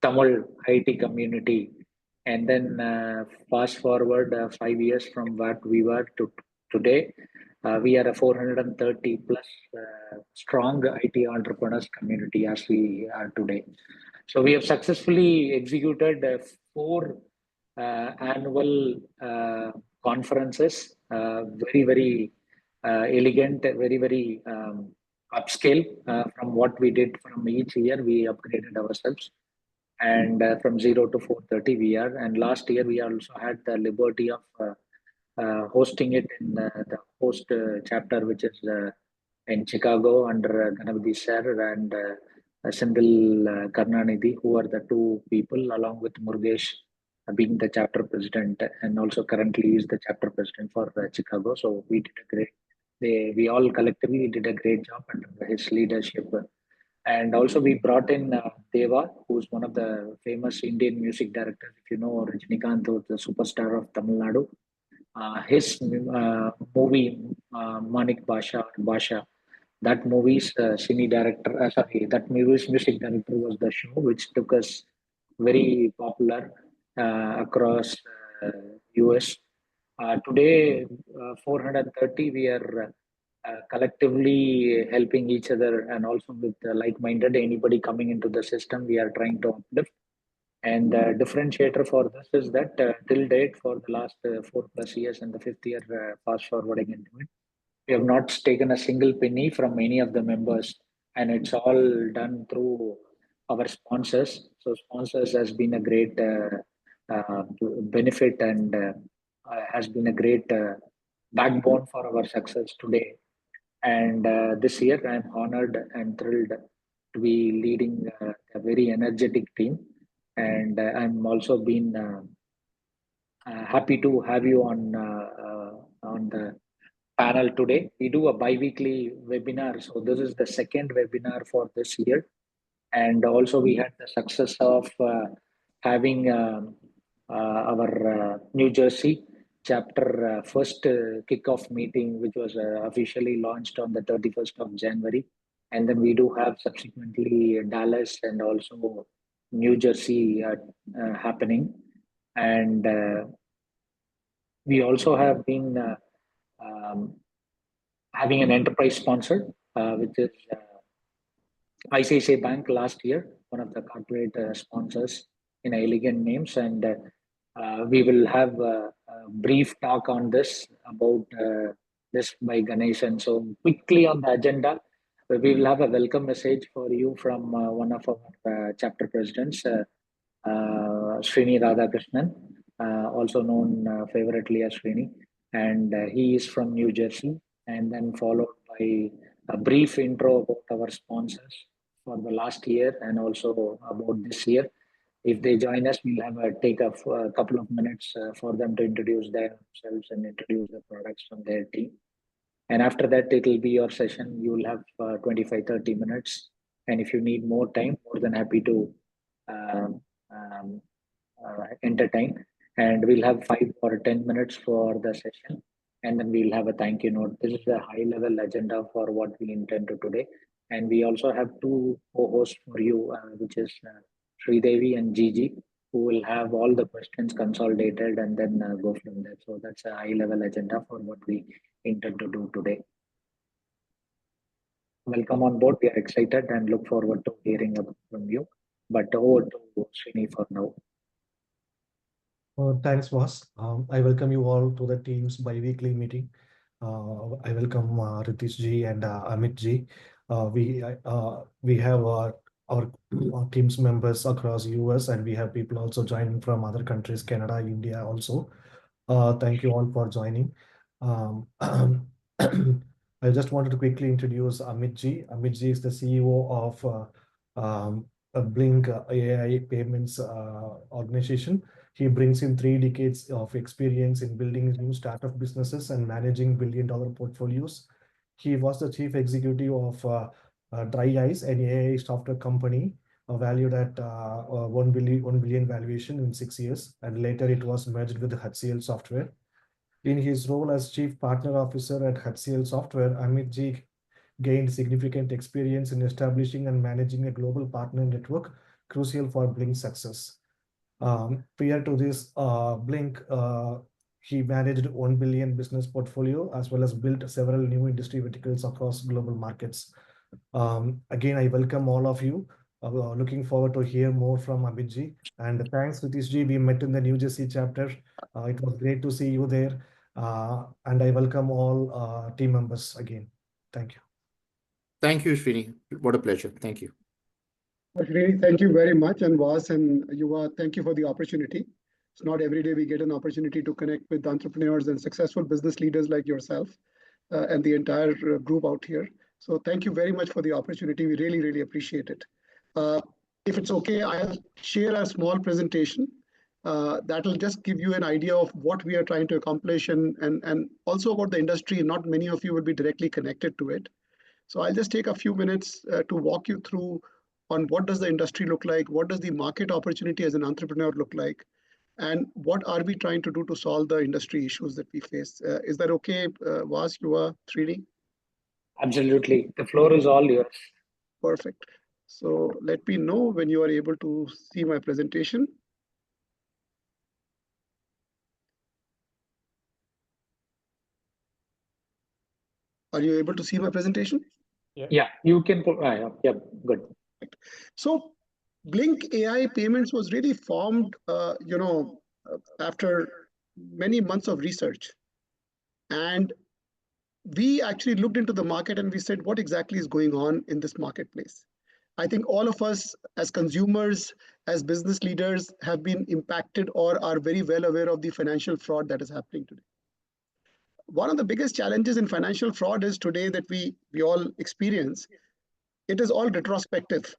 Tamil IT community. And then fast forward 5 years from what we were to today, we are a 430 plus strong IT entrepreneurs community as we are today. So we have successfully executed four annual conferences, very elegant, very upscale from what we did from each year. We upgraded ourselves, and from 0 to 430 we are. And last year we also had the liberty of hosting it in the host chapter, which is in Chicago under Ganapati sir and Sindhil Karnanidhi, who are the two people, along with Murgesh being the chapter president, and also currently is the chapter president for Chicago. So we did a great. We all collectively did a great job under his leadership. And also we brought in Deva, who's one of the famous Indian music directors. If you know Rajinikanth, who's the superstar of Tamil Nadu, his movie Manik Basha, that movie's cine director, that movie's music director was the show, which took us very popular across US. Today, 430, we are collectively helping each other, and also with like-minded anybody coming into the system, we are trying to uplift. And the differentiator for this is that till date, for the last 4+ years and the fifth year fast forwarding into it, we have not taken a single penny from any of the members, and it's all done through our sponsors. So sponsors has been a great benefit, and has been a great backbone for our success today. And this year, I'm honored and thrilled to be leading a very energetic team. And I'm also been happy to have you on the panel today. We do a bi-weekly webinar, so this is the second webinar for this year. And also, we had the success of having our New Jersey chapter first kickoff meeting, which was officially launched on the 31st of January. And then we do have subsequently Dallas and also New Jersey happening. And we also have been having an enterprise sponsor, which is ICICI Bank last year, one of the corporate sponsors in elegant names. And we will have a brief talk on this about this by Ganesh. And so quickly on the agenda, we will have a welcome message for you from one of our chapter presidents, Srini Radhakrishnan, also known favoritely as Srini. And he is from New Jersey. And then followed by a brief intro about our sponsors for the last year and also about this year. If they join us, we'll have take a couple of minutes for them to introduce themselves and introduce the products from their team. And after that, it will be your session. You will have 25-30 minutes. And if you need more time, more than happy to um, um, entertain. And we'll have 5 or 10 minutes for the session. And then we'll have a thank you note. This is a high level agenda for what we intend to today. And we also have two co-hosts for you, which is Sridevi and Gigi, who will have all the questions consolidated and then go from there. So that's a high level agenda for what we intend to do today. Welcome on board. We are excited and look forward to hearing from you. But over to Srini for now. Thanks, boss. I welcome you all to the team's bi-weekly meeting. I welcome Ritesh ji and Amit ji. We have our team's members across US, and we have people also joining from other countries, Canada, India also. Thank you all for joining. I just wanted to quickly introduce Amit ji. Amit ji is the CEO of Blink AI Payments organization. He brings in 3 decades of experience in building new startup businesses and managing billion-dollar portfolios. He was the chief executive of Dry Eyes, an AI software company valued at 1 billion valuation in 6 years, and later it was merged with HCL Software. In his role as Chief Partner Officer at HCL Software, Amit ji gained significant experience in establishing and managing a global partner network, crucial for Blink's success. Prior to this, Blink, he managed 1 billion business portfolio as well as built several new industry verticals across global markets. Again, I welcome all of you. Looking forward to hear more from Amitji. And thanks, Ritishji. We met in the New Jersey chapter. It was great to see you there. And I welcome all team members again. Thank you. Thank you, Srini. What a pleasure. Thank you. Srini, thank you very much. And Vas and Yuva, thank you for the opportunity. It's not every day we get an opportunity to connect with entrepreneurs and successful business leaders like yourself and the entire group out here. So thank you very much for the opportunity. We really, really appreciate it. If it's okay, I'll share a small presentation that will just give you an idea of what we are trying to accomplish and also about the industry. Not many of you will be directly connected to it. So I'll just take a few minutes to walk you through on what does the industry look like, what does the market opportunity as an entrepreneur look like, and what are we trying to do to solve the industry issues that we face. Is that okay, Vas, Yuva, Srini? Absolutely. The floor is all yours. Perfect. So let me know when you are able to see my presentation. Are you able to see my presentation? Yeah, you can put, yeah, good. So Blink AI Payments was really formed, after many months of research. And we actually looked into the market and we said, what exactly is going on in this marketplace? I think all of us as consumers, as business leaders have been impacted or are very well aware of the financial fraud that is happening today. One of the biggest challenges in financial fraud is today that we all experience, it is all retrospective.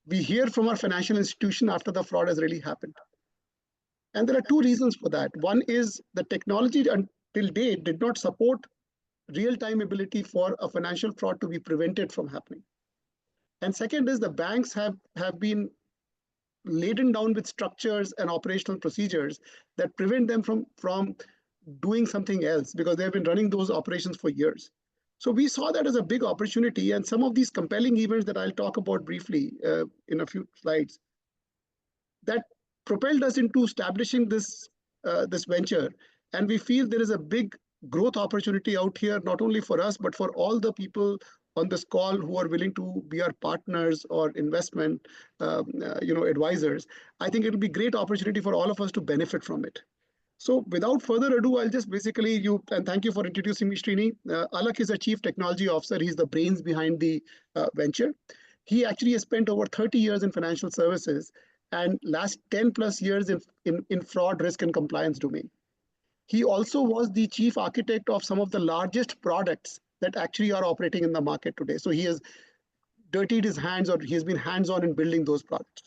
We hear from our financial institution after the fraud has really happened. And there are two reasons for that. One is the technology until date did not support real-time ability for a financial fraud to be prevented from happening. And second is the banks have been laden down with structures and operational procedures that prevent them from doing something else because they've been running those operations for years. So we saw that as a big opportunity, and some of these compelling events that I'll talk about briefly in a few slides that propelled us into establishing this venture. And we feel there is a big growth opportunity out here, not only for us, but for all the people on this call who are willing to be our partners or investment advisors. I think it'll be a great opportunity for all of us to benefit from it. So without further ado, I'll just basically and thank you for introducing me, Srini. Alak is a chief technology officer. He's the brains behind the venture. He actually has spent over 30 years in financial services and last 10 plus years in fraud, risk, and compliance domain. He also was the chief architect of some of the largest products that actually are operating in the market today. So he has dirtied his hands, or he has been hands-on in building those products.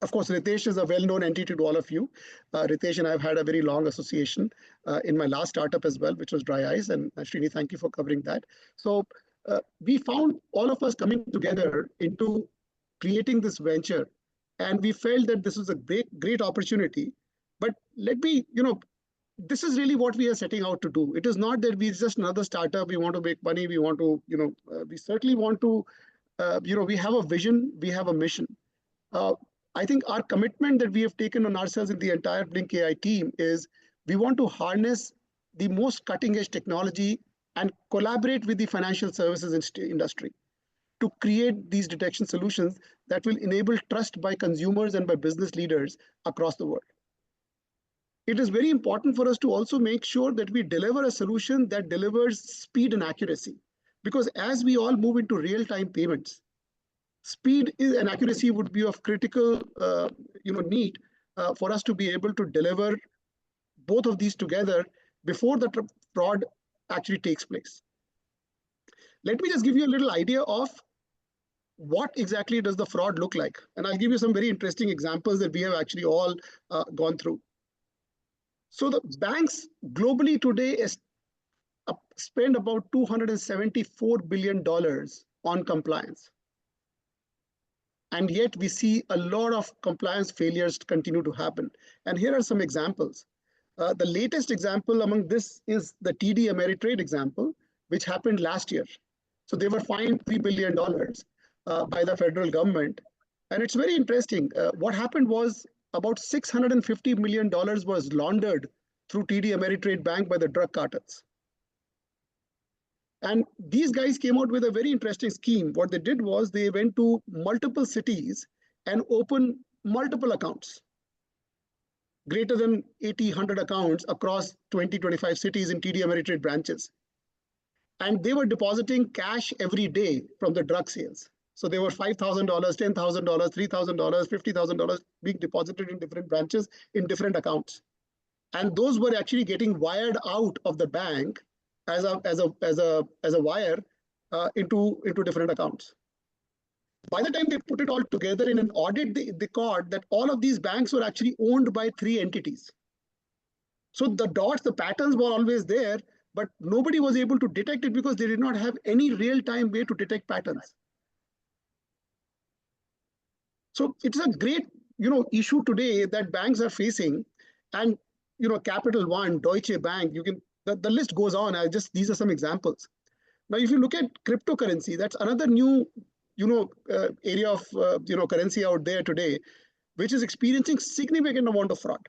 Of course, Ritesh is a well-known entity to all of you. Ritesh and I have had a very long association in my last startup as well, which was Dry Eyes. And Srini, thank you for covering that. So we found all of us coming together into creating this venture. And we felt that this was a great opportunity. But let me, this is really what we are setting out to do. It is not that we're just another startup. We want to make money. We want to, we certainly want to, we have a vision. We have a mission. I think our commitment that we have taken on ourselves in the entire Blink AI team is we want to harness the most cutting edge technology and collaborate with the financial services industry to create these detection solutions that will enable trust by consumers and by business leaders across the world. It is very important for us to also make sure that we deliver a solution that delivers speed and accuracy, because as we all move into real-time payments, speed and accuracy would be of critical need for us to be able to deliver both of these together before the fraud actually takes place. Let me just give you a little idea of what exactly does the fraud look like. And I'll give you some very interesting examples that we have actually all gone through. So the banks globally today spend about $274 billion on compliance. And yet we see a lot of compliance failures continue to happen. And here are some examples. The latest example among this is the TD Ameritrade example, which happened last year. So they were fined $3 billion by the federal government. And it's very interesting. What happened was about $650 million was laundered through TD Ameritrade Bank by the drug cartels. And these guys came out with a very interesting scheme. What they did was they went to multiple cities and opened multiple accounts, greater than 80, 100 accounts across 20, 25 cities in TD Ameritrade branches. And they were depositing cash every day from the drug sales. So they were $5,000, $10,000, $3,000, $50,000 being deposited in different branches in different accounts. And those were actually getting wired out of the bank as a wire into different accounts. By the time they put it all together in an audit, they caught that all of these banks were actually owned by 3 entities. So the dots, the patterns were always there, but nobody was able to detect it because they did not have any real-time way to detect patterns. So it's a great, issue today that banks are facing, and Capital One, Deutsche Bank, the list goes on. These are some examples. Now, if you look at cryptocurrency, that's another new, area of currency out there today, which is experiencing significant amount of fraud.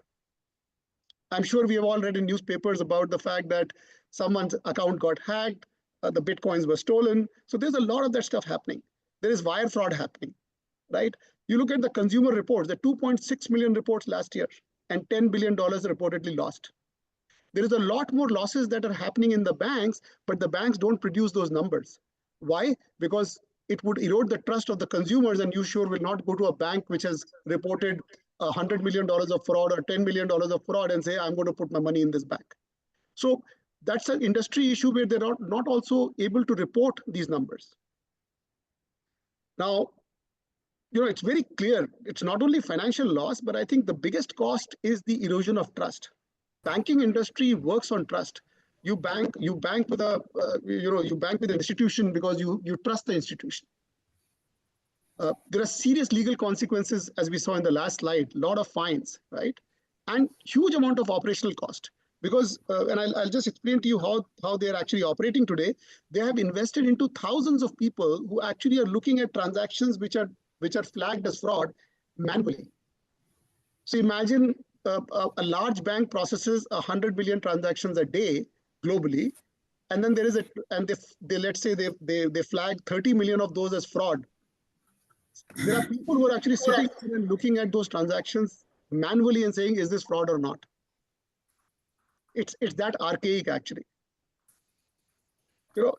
I'm sure we have all read in newspapers about the fact that someone's account got hacked, the bitcoins were stolen. So there's a lot of that stuff happening. There is wire fraud happening, right? You look at the consumer reports, the 2.6 million reports last year, and $10 billion reportedly lost. There is a lot more losses that are happening in the banks, but the banks don't produce those numbers. Why? Because it would erode the trust of the consumers, and you sure will not go to a bank which has reported $100 million of fraud or $10 million of fraud and say, I'm going to put my money in this bank. So that's an industry issue where they're not also able to report these numbers. Now, it's very clear. It's not only financial loss, but I think the biggest cost is the erosion of trust. Banking industry works on trust. You bank with an institution because you trust the institution. There are serious legal consequences, as we saw in the last slide, a lot of fines, right? And huge amount of operational cost. Because, and I'll just explain to you how they're actually operating today. They have invested into thousands of people who actually are looking at transactions which are flagged as fraud manually. So imagine a large bank processes 100 million transactions a day globally, and then there is they let's say they flag 30 million of those as fraud. There are people who are actually sitting and looking at those transactions manually and saying, is this fraud or not? It's that archaic actually.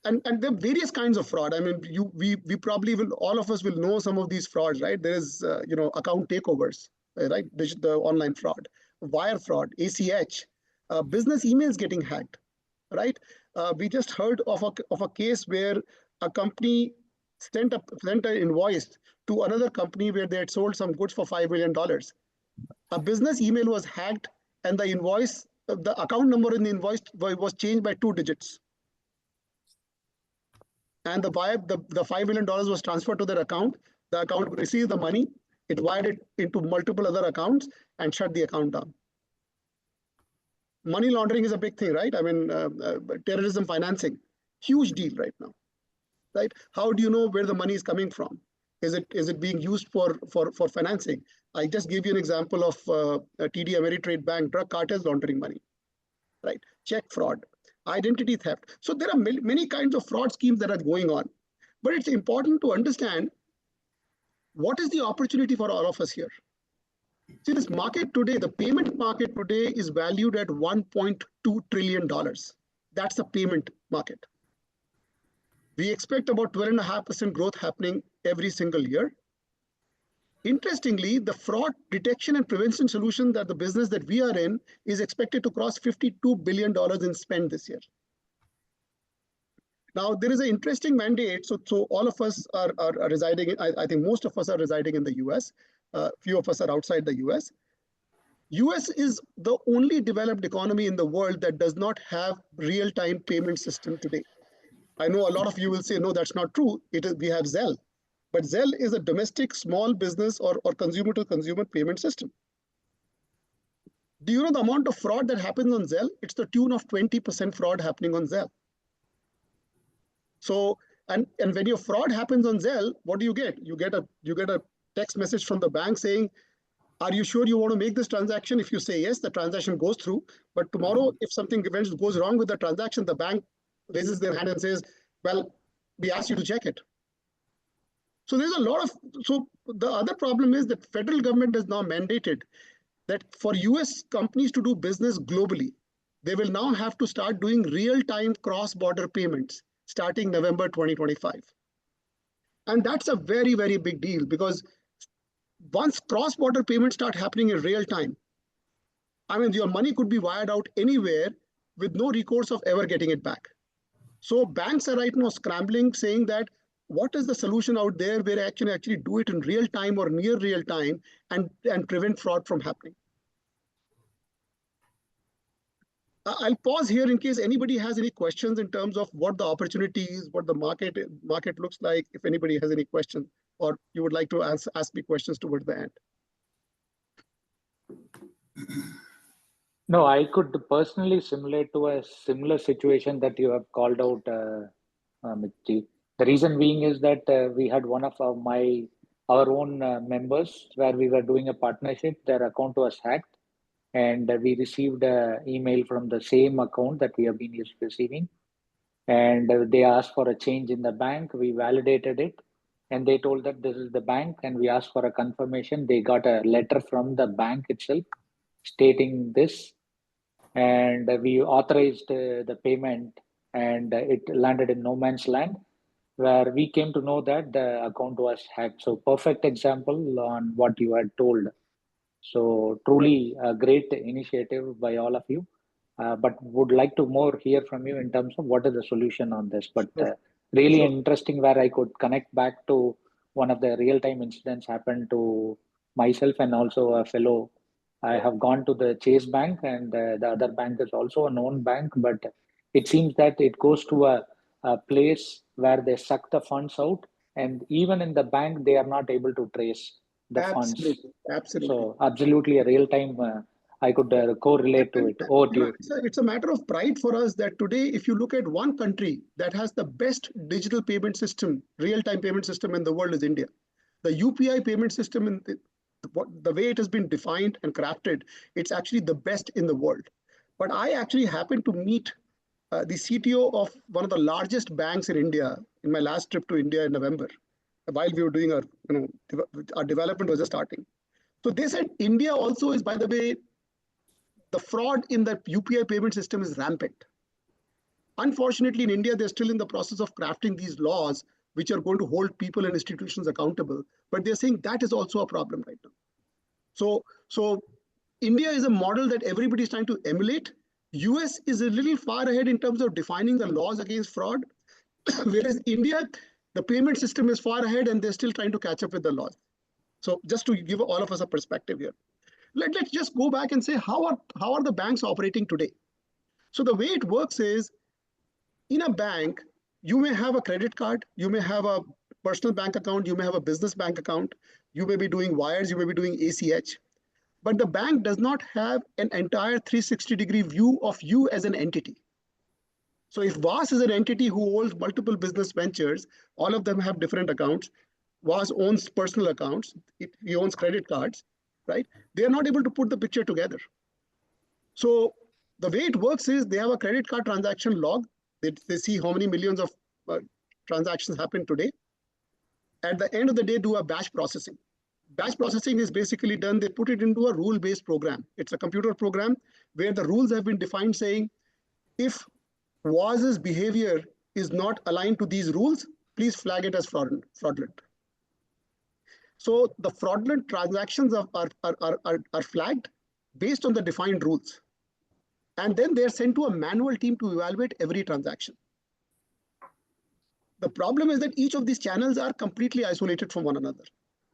And there are various kinds of fraud. I mean, we probably will, all of us will know some of these frauds, right? There is, account takeovers, right? The online fraud, wire fraud, ACH, business emails getting hacked, right? We just heard of a case where a company sent an invoice to another company where they had sold some goods for $5 million. A business email was hacked, and the invoice, the account number in the invoice was changed by 2 digits. And the $5 million was transferred to their account. The account received the money. It wired it into multiple other accounts and shut the account down. Money laundering is a big thing, right? I mean, terrorism financing, huge deal right now, right? How do you know where the money is coming from? Is it being used for financing? I just gave you an example of TD Ameritrade Bank drug cartels laundering money, right? Check fraud, identity theft. So there are many kinds of fraud schemes that are going on, but it's important to understand what is the opportunity for all of us here. See, this market today, the payment market today is valued at $1.2 trillion. That's the payment market. We expect about 12.5% growth happening every single year. Interestingly, the fraud detection and prevention solution that the business that we are in is expected to cross $52 billion in spend this year. Now, there is an interesting mandate. So all of us are residing, I think most of us are residing in the US. Few of us are outside the US. US is the only developed economy in the world that does not have real-time payment system today. I know a lot of you will say, no, that's not true. We have Zelle. But Zelle is a domestic small business or consumer-to-consumer payment system. Do you know the amount of fraud that happens on Zelle? It's the tune of 20% fraud happening on Zelle. So And when your fraud happens on Zelle, what do you get? You get a text message from the bank saying, are you sure you want to make this transaction? If you say yes, the transaction goes through. But tomorrow, if something goes wrong with the transaction, the bank raises their hand and says, well, we asked you to check it. So there's a lot of, so the other problem is that federal government has now mandated that for US companies to do business globally, they will now have to start doing real-time cross-border payments starting November 2025. And that's a very, very big deal, because once cross-border payments start happening in real time, I mean, your money could be wired out anywhere with no recourse of ever getting it back. So banks are right now scrambling, saying that what is the solution out there where I can actually do it in real time or near real time and prevent fraud from happening. I'll pause here in case anybody has any questions in terms of what the opportunity is, what the market looks like, if anybody has any questions, or you would like to ask me questions towards the end. No, I could personally simulate to a similar situation that you have called out, Mitji. The reason being is that we had one of our own members where we were doing a partnership. Their account was hacked, and we received an email from the same account that we have been receiving, and they asked for a change in the bank. We validated it, and they told that this is the bank, and we asked for a confirmation. They got a letter from the bank itself stating this, and we authorized the payment, and it landed in no man's land, where we came to know that the account was hacked. So perfect example on what you had told. So truly a great initiative by all of you, but would like to more hear from you in terms of what is the solution on this. But really interesting, where I could connect back to one of the real-time incidents happened to myself and also a fellow. I have gone to the Chase Bank, and the other bank is also a known bank, but it seems that it goes to a place where they suck the funds out, and even in the bank, they are not able to trace the funds. Absolutely. So absolutely a real time, I could correlate to it. Over to you. It's a matter of pride for us that today, if you look at one country that has the best digital payment system, real-time payment system in the world, is India. The UPI payment system, in the way it has been defined and crafted, it's actually the best in the world. But I actually happened to meet the CTO of one of the largest banks in India in my last trip to India in November, while we were doing our development was just starting. So they said India also is, by the way, the fraud in the UPI payment system is rampant. Unfortunately, in India, they're still in the process of crafting these laws which are going to hold people and institutions accountable. But they're saying that is also a problem right now. So India is a model that everybody's trying to emulate. US is a little far ahead in terms of defining the laws against fraud, whereas India, the payment system is far ahead and they're still trying to catch up with the laws. So just to give all of us a perspective here. Let's just go back and say, how are the banks operating today? So the way it works is, in a bank, you may have a credit card, you may have a personal bank account, you may have a business bank account, you may be doing wires, you may be doing ACH, but the bank does not have an entire 360-degree view of you as an entity. So if VAS is an entity who holds multiple business ventures, all of them have different accounts. VAS owns personal accounts, he owns credit cards, right? They are not able to put the picture together. So the way it works is they have a credit card transaction log. They see how many millions of transactions happen today. At the end of the day, do a batch processing. Batch processing is basically done, they put it into a rule-based program. It's a computer program where the rules have been defined saying, if VAS's behavior is not aligned to these rules, please flag it as fraudulent. So the fraudulent transactions are flagged based on the defined rules. And then they're sent to a manual team to evaluate every transaction. The problem is that each of these channels are completely isolated from one another.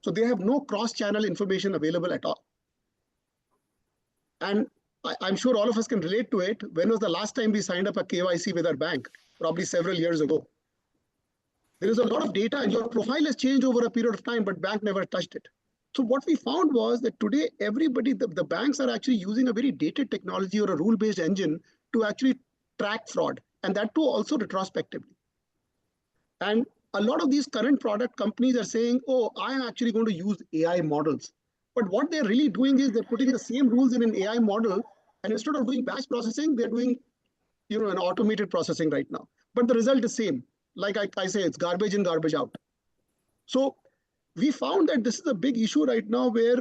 So they have no cross-channel information available at all. And I'm sure all of us can relate to it. When was the last time we signed up a KYC with our bank? Probably several years ago. There is a lot of data and your profile has changed over a period of time, but bank never touched it. So what we found was that today, everybody, the banks are actually using a very dated technology or a rule-based engine to actually track fraud, and that too also retrospectively. And a lot of these current product companies are saying, oh, I'm actually going to use AI models. But what they're really doing is they're putting the same rules in an AI model, and instead of doing batch processing, they're doing an automated processing right now. But the result is same. Like I say, it's garbage in, garbage out. So we found that this is a big issue right now where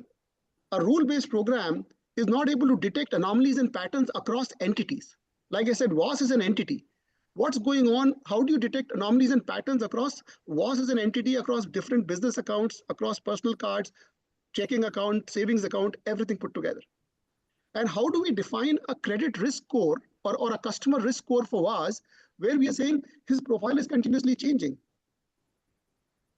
a rule-based program is not able to detect anomalies and patterns across entities. Like I said, WAS is an entity. What's going on? How do you detect anomalies and patterns across WAS as an entity, across different business accounts, across personal cards, checking account, savings account, everything put together? And how do we define a credit risk score or a customer risk score for WAS, where we are saying his profile is continuously changing?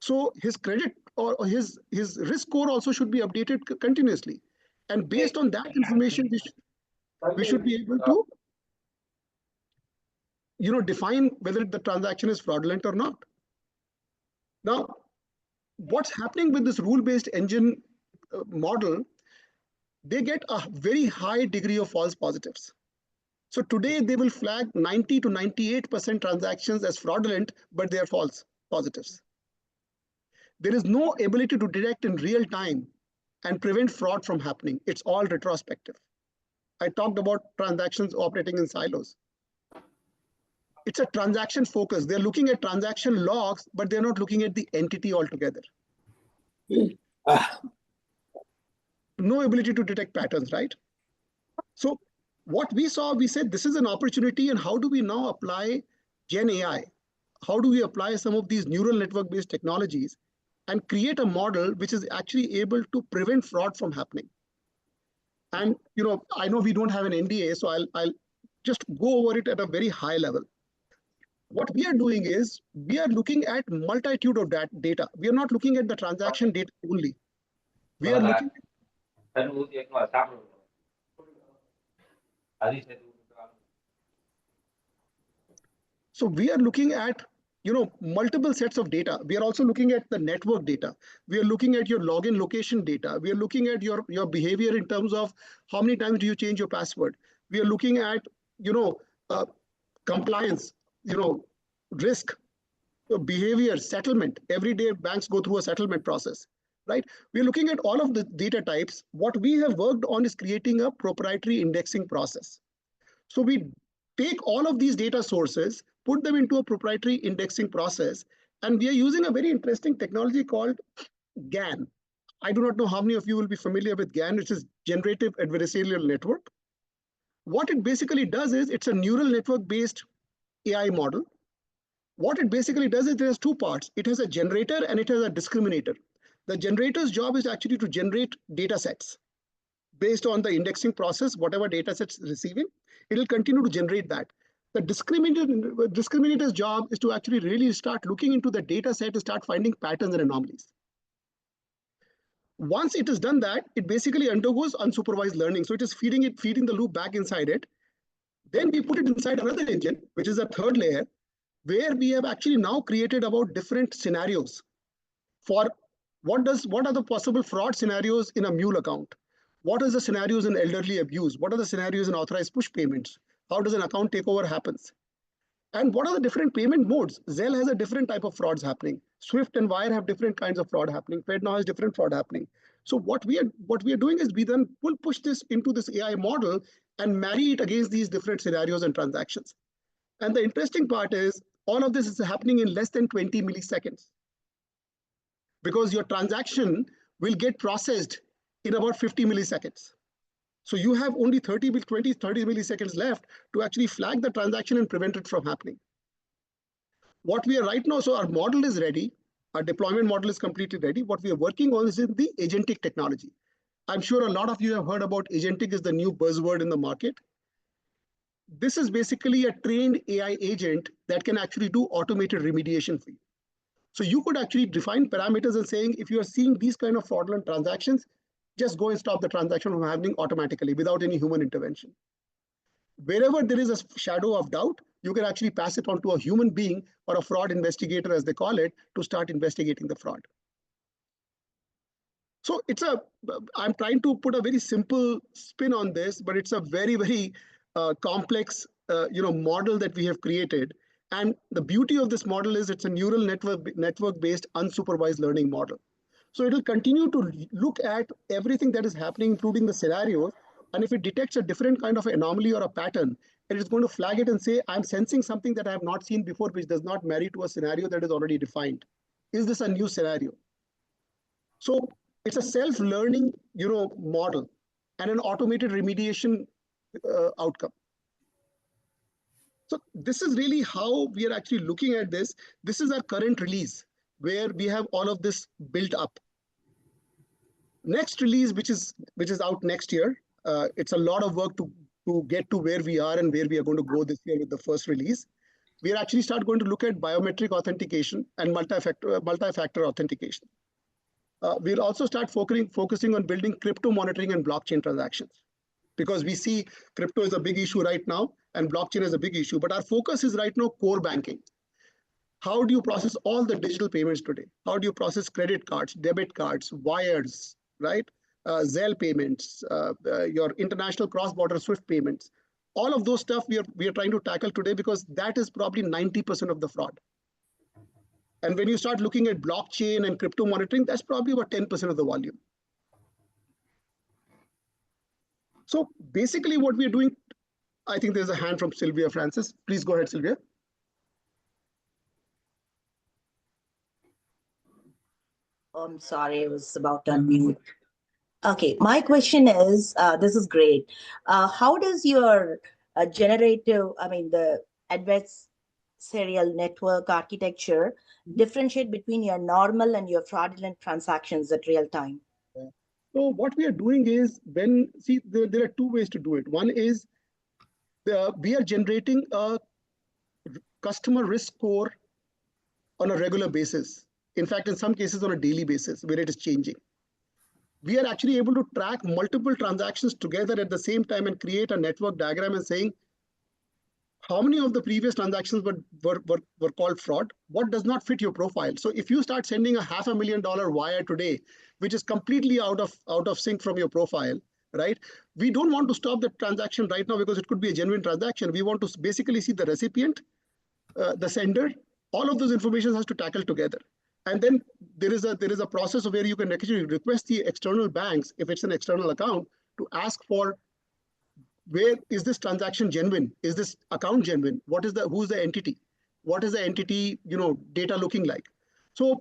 So his credit or his risk score also should be updated continuously. And based on that information, we should be able to define whether the transaction is fraudulent or not. Now, what's happening with this rule-based engine model, they get a very high degree of false positives. So today they will flag 90 to 98% transactions as fraudulent, but they are false positives. There is no ability to detect in real time and prevent fraud from happening. It's all retrospective. I talked about transactions operating in silos. It's a transaction focus. They're looking at transaction logs, but they're not looking at the entity altogether. No ability to detect patterns, right? So what we saw, we said this is an opportunity, and how do we now apply Gen AI? How do we apply some of these neural network-based technologies and create a model which is actually able to prevent fraud from happening? And I know we don't have an NDA, so I'll just go over it at a very high level. What we are doing is we are looking at multitude of that data. We are not looking at the transaction data only. We are looking So we are looking at multiple sets of data. We are also looking at the network data. We are looking at your login location data. We are looking at your behavior in terms of how many times do you change your password. We are looking at compliance, risk, behavior, settlement. Every day banks go through a settlement process, right? We're looking at all of the data types. What we have worked on is creating a proprietary indexing process. So we take all of these data sources, put them into a proprietary indexing process, and we are using a very interesting technology called GAN. I do not know how many of you will be familiar with GAN, which is Generative Adversarial Network. What it basically does is it's a neural network-based AI model. What it basically does is it has two parts. It has a generator and it has a discriminator. The generator's job is actually to generate data sets. Based on the indexing process, whatever data sets receiving, it will continue to generate that. The discriminator's job is to actually really start looking into the data set to start finding patterns and anomalies. Once it has done that, it basically undergoes unsupervised learning. So it is feeding the loop back inside it. Then we put it inside another engine, which is a third layer, where we have actually now created about different scenarios for what are the possible fraud scenarios in a mule account? What are the scenarios in elderly abuse? What are the scenarios in authorized push payments? How does an account takeover happens? And what are the different payment modes? Zelle has a different type of frauds happening. Swift and Wire have different kinds of fraud happening. Fed now has different fraud happening. So what we are doing is we then will push this into this AI model and marry it against these different scenarios and transactions. And the interesting part is all of this is happening in less than 20 milliseconds, because your transaction will get processed in about 50 milliseconds. So you have only 30 milliseconds left to actually flag the transaction and prevent it from happening. What we are right now, so our model is ready. Our deployment model is completely ready. What we are working on is in the agentic technology. I'm sure a lot of you have heard about agentic is the new buzzword in the market. This is basically a trained AI agent that can actually do automated remediation for you. So you could actually define parameters and saying, if you are seeing these kind of fraudulent transactions, just go and stop the transaction from happening automatically without any human intervention. Wherever there is a shadow of doubt, you can actually pass it on to a human being or a fraud investigator, as they call it, to start investigating the fraud. So I'm trying to put a very simple spin on this, but it's a very, very complex model that we have created. And the beauty of this model is it's a neural network-based unsupervised learning model. So it will continue to look at everything that is happening, including the scenarios. And if it detects a different kind of anomaly or a pattern, it is going to flag it and say, I'm sensing something that I have not seen before, which does not marry to a scenario that is already defined. Is this a new scenario? So it's a self-learning, model and an automated remediation outcome. So this is really how we are actually looking at this. This is our current release where we have all of this built up. Next release, which is out next year, it's a lot of work to get to where we are and where we are going to go this year with the first release. We are actually going to look at biometric authentication and multi-factor authentication. We'll also start focusing on building crypto monitoring and blockchain transactions, because we see crypto is a big issue right now and blockchain is a big issue. But our focus is right now core banking. How do you process all the digital payments today? How do you process credit cards, debit cards, wires, right? Zelle payments, your international cross-border SWIFT payments. All of those stuff we are trying to tackle today, because that is probably 90% of the fraud. And when you start looking at blockchain and crypto monitoring, that's probably about 10% of the volume. So basically what we're doing, I think there's a hand from Sylvia Francis. Please go ahead, Sylvia. I'm sorry, I was about to unmute. Okay, my question is, this is great. How does your the adversarial network architecture differentiate between your normal and your fraudulent transactions at real time? So what we are doing is, there are two ways to do it. One is we are generating a customer risk score on a regular basis. In fact, in some cases on a daily basis, where it is changing. We are actually able to track multiple transactions together at the same time and create a network diagram and saying, how many of the previous transactions were called fraud? What does not fit your profile? So if you start sending a $500,000 wire today, which is completely out of sync from your profile, right? We don't want to stop the transaction right now because it could be a genuine transaction. We want to basically see the recipient, the sender, all of those information has to tackle together. And then there is a process where you can actually request the external banks, if it's an external account, to ask for, where is this transaction genuine? Is this account genuine? Who's the entity? What is the entity, data looking like? So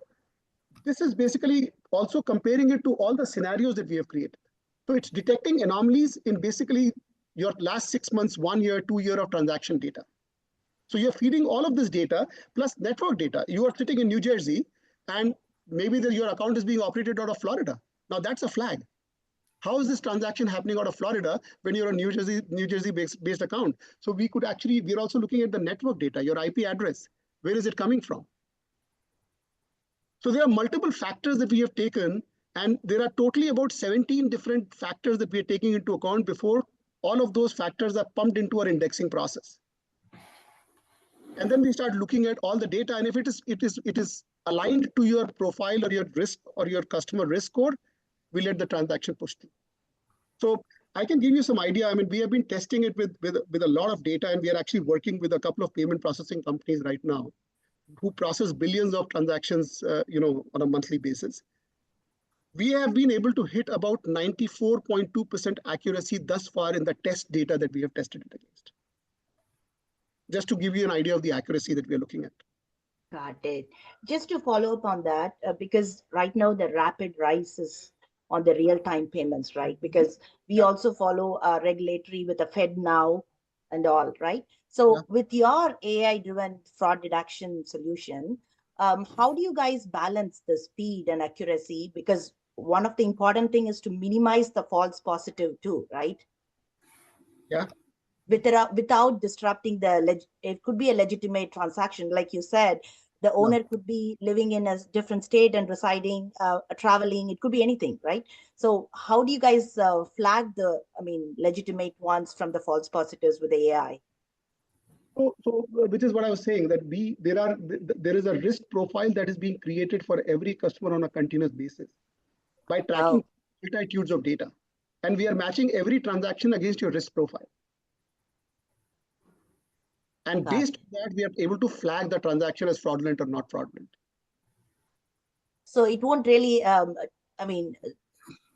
this is basically also comparing it to all the scenarios that we have created. So it's detecting anomalies in basically your last 6 months, 1 year, 2 year of transaction data. So you're feeding all of this data plus network data. You are sitting in New Jersey and maybe your account is being operated out of Florida. Now that's a flag. How is this transaction happening out of Florida when you're a New Jersey based account? So we're also looking at the network data, your IP address. Where is it coming from? So there are multiple factors that we have taken, and there are totally about 17 different factors that we are taking into account before all of those factors are pumped into our indexing process. And then we start looking at all the data, and if it is aligned to your profile or your risk or your customer risk score, we let the transaction push through. So I can give you some idea. I mean, we have been testing it with a lot of data, and we are actually working with a couple of payment processing companies right now who process billions of transactions, on a monthly basis. We have been able to hit about 94.2% accuracy thus far in the test data that we have tested it against. Just to give you an idea of the accuracy that we are looking at. Got it. Just to follow up on that, because right now the rapid rise is on the real-time payments, right? Because we also follow regulatory with the Fed now and all, right? So with your AI-driven fraud detection solution, how do you guys balance the speed and accuracy? Because one of the important thing is to minimize the false positive too, right? Yeah. Without disrupting it could be a legitimate transaction. Like you said, the owner could be living in a different state and residing, traveling, it could be anything, right? So how do you guys flag legitimate ones from the false positives with the AI? So which is what I was saying, that there is a risk profile that is being created for every customer on a continuous basis by tracking multitudes of data. And we are matching every transaction against your risk profile. And based on that, we are able to flag the transaction as fraudulent or not fraudulent. So it won't really, I mean,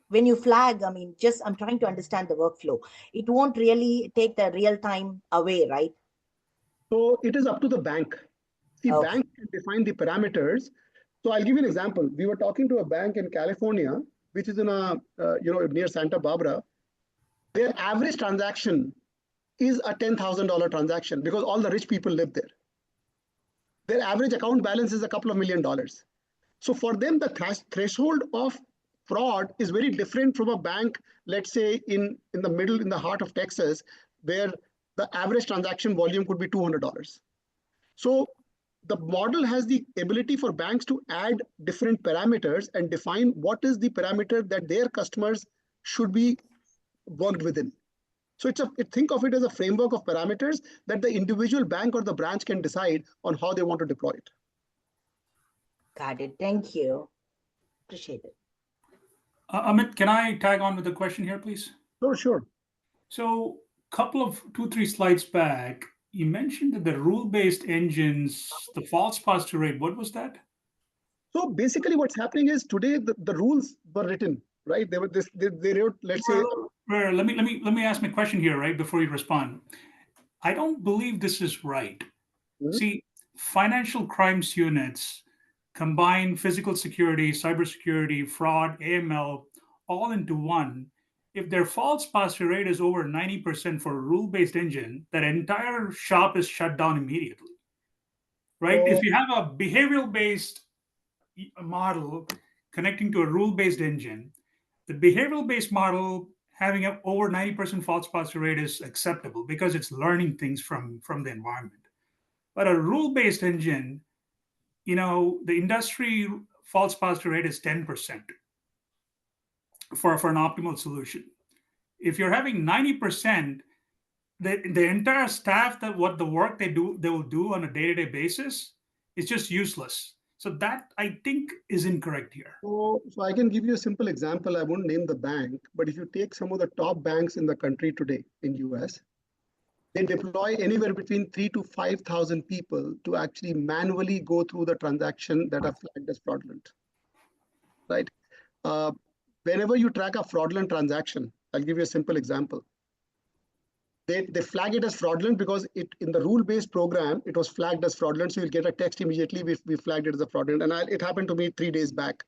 when you flag, I mean, just I'm trying to understand the workflow. It won't really take the real time away, right? So it is up to the bank. See, Okay. bank can define the parameters. So I'll give you an example. We were talking to a bank in California, which is in near Santa Barbara. Their average transaction is a $10,000 transaction because all the rich people live there. Their average account balance is a couple of $1 million. So for them, the threshold of fraud is very different from a bank, let's say in the heart of Texas, where the average transaction volume could be $200. So the model has the ability for banks to add different parameters and define what is the parameter that their customers should be worked within. So think of it as a framework of parameters that the individual bank or the branch can decide on how they want to deploy it. Got it. Thank you. Appreciate it. Amit, can I tag on with a question here, please? Sure. So, couple of 2-3 slides back, you mentioned that the rule-based engines, the false positive rate, what was that? So basically what's happening is today the rules were written, right? They wrote, let's say. Let me ask my question here, right, before you respond. I don't believe this is right. See, financial crimes units combine physical security, cybersecurity, fraud, AML, all into one. If their false positive rate is over 90% for a rule-based engine, that entire shop is shut down immediately, right? If you have a behavioral-based model connecting to a rule-based engine, the behavioral-based model having an over 90% false positive rate is acceptable because it's learning things from the environment. But a rule-based engine, the industry false positive rate is 10% for an optimal solution. If you're having 90%, the entire staff what the work they will do on a day-to-day basis is just useless. So that I think is incorrect here. So I can give you a simple example. I won't name the bank, but if you take some of the top banks in the country today in US, they deploy anywhere between 3,000 to 5,000 people to actually manually go through the transaction that are flagged as fraudulent, right? Whenever you track a fraudulent transaction, I'll give you a simple example. They flag it as fraudulent because in the rule-based program, it was flagged as fraudulent. So you'll get a text immediately, we flagged it as a fraudulent. And it happened to me 3 days back.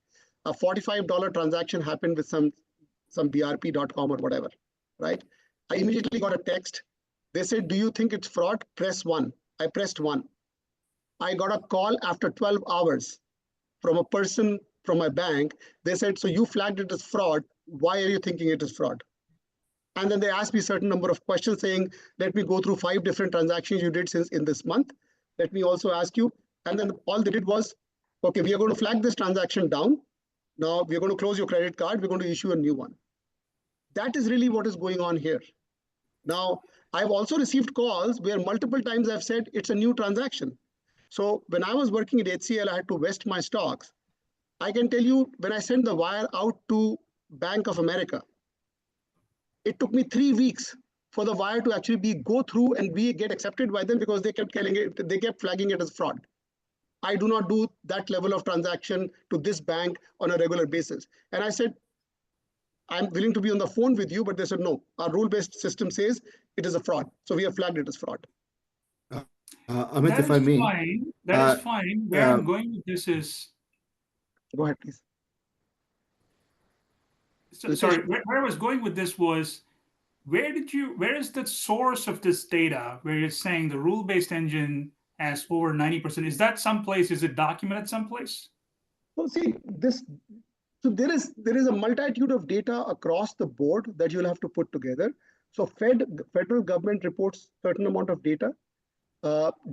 A $45 transaction happened with some brp.com or whatever, right? I immediately got a text. They said, do you think it's fraud? Press 1. I pressed 1. I got a call after 12 hours from a person from my bank. They said, so you flagged it as fraud. Why are you thinking it is fraud? And then they asked me a certain number of questions saying, let me go through 5 different transactions you did since in this month. Let me also ask you. And then all they did was, okay, we are going to flag this transaction down. Now we're going to close your credit card. We're going to issue a new one. That is really what is going on here. Now, I've also received calls where multiple times I've said it's a new transaction. So when I was working at HCL, I had to vest my stocks. I can tell you when I sent the wire out to Bank of America, it took me 3 weeks for the wire to actually go through and get accepted by them because they kept flagging it as fraud. I do not do that level of transaction to this bank on a regular basis. And I said, I'm willing to be on the phone with you, but they said, no, our rule-based system says it is a fraud. So we have flagged it as fraud. Amit, if I may. That is fine. Where I'm going with this is. Go ahead, please. Sorry, where I was going with this was, where is the source of this data where you're saying the rule-based engine has over 90%? Is that someplace? Is it documented someplace? Well, see, so there is a multitude of data across the board that you'll have to put together. So federal government reports certain amount of data.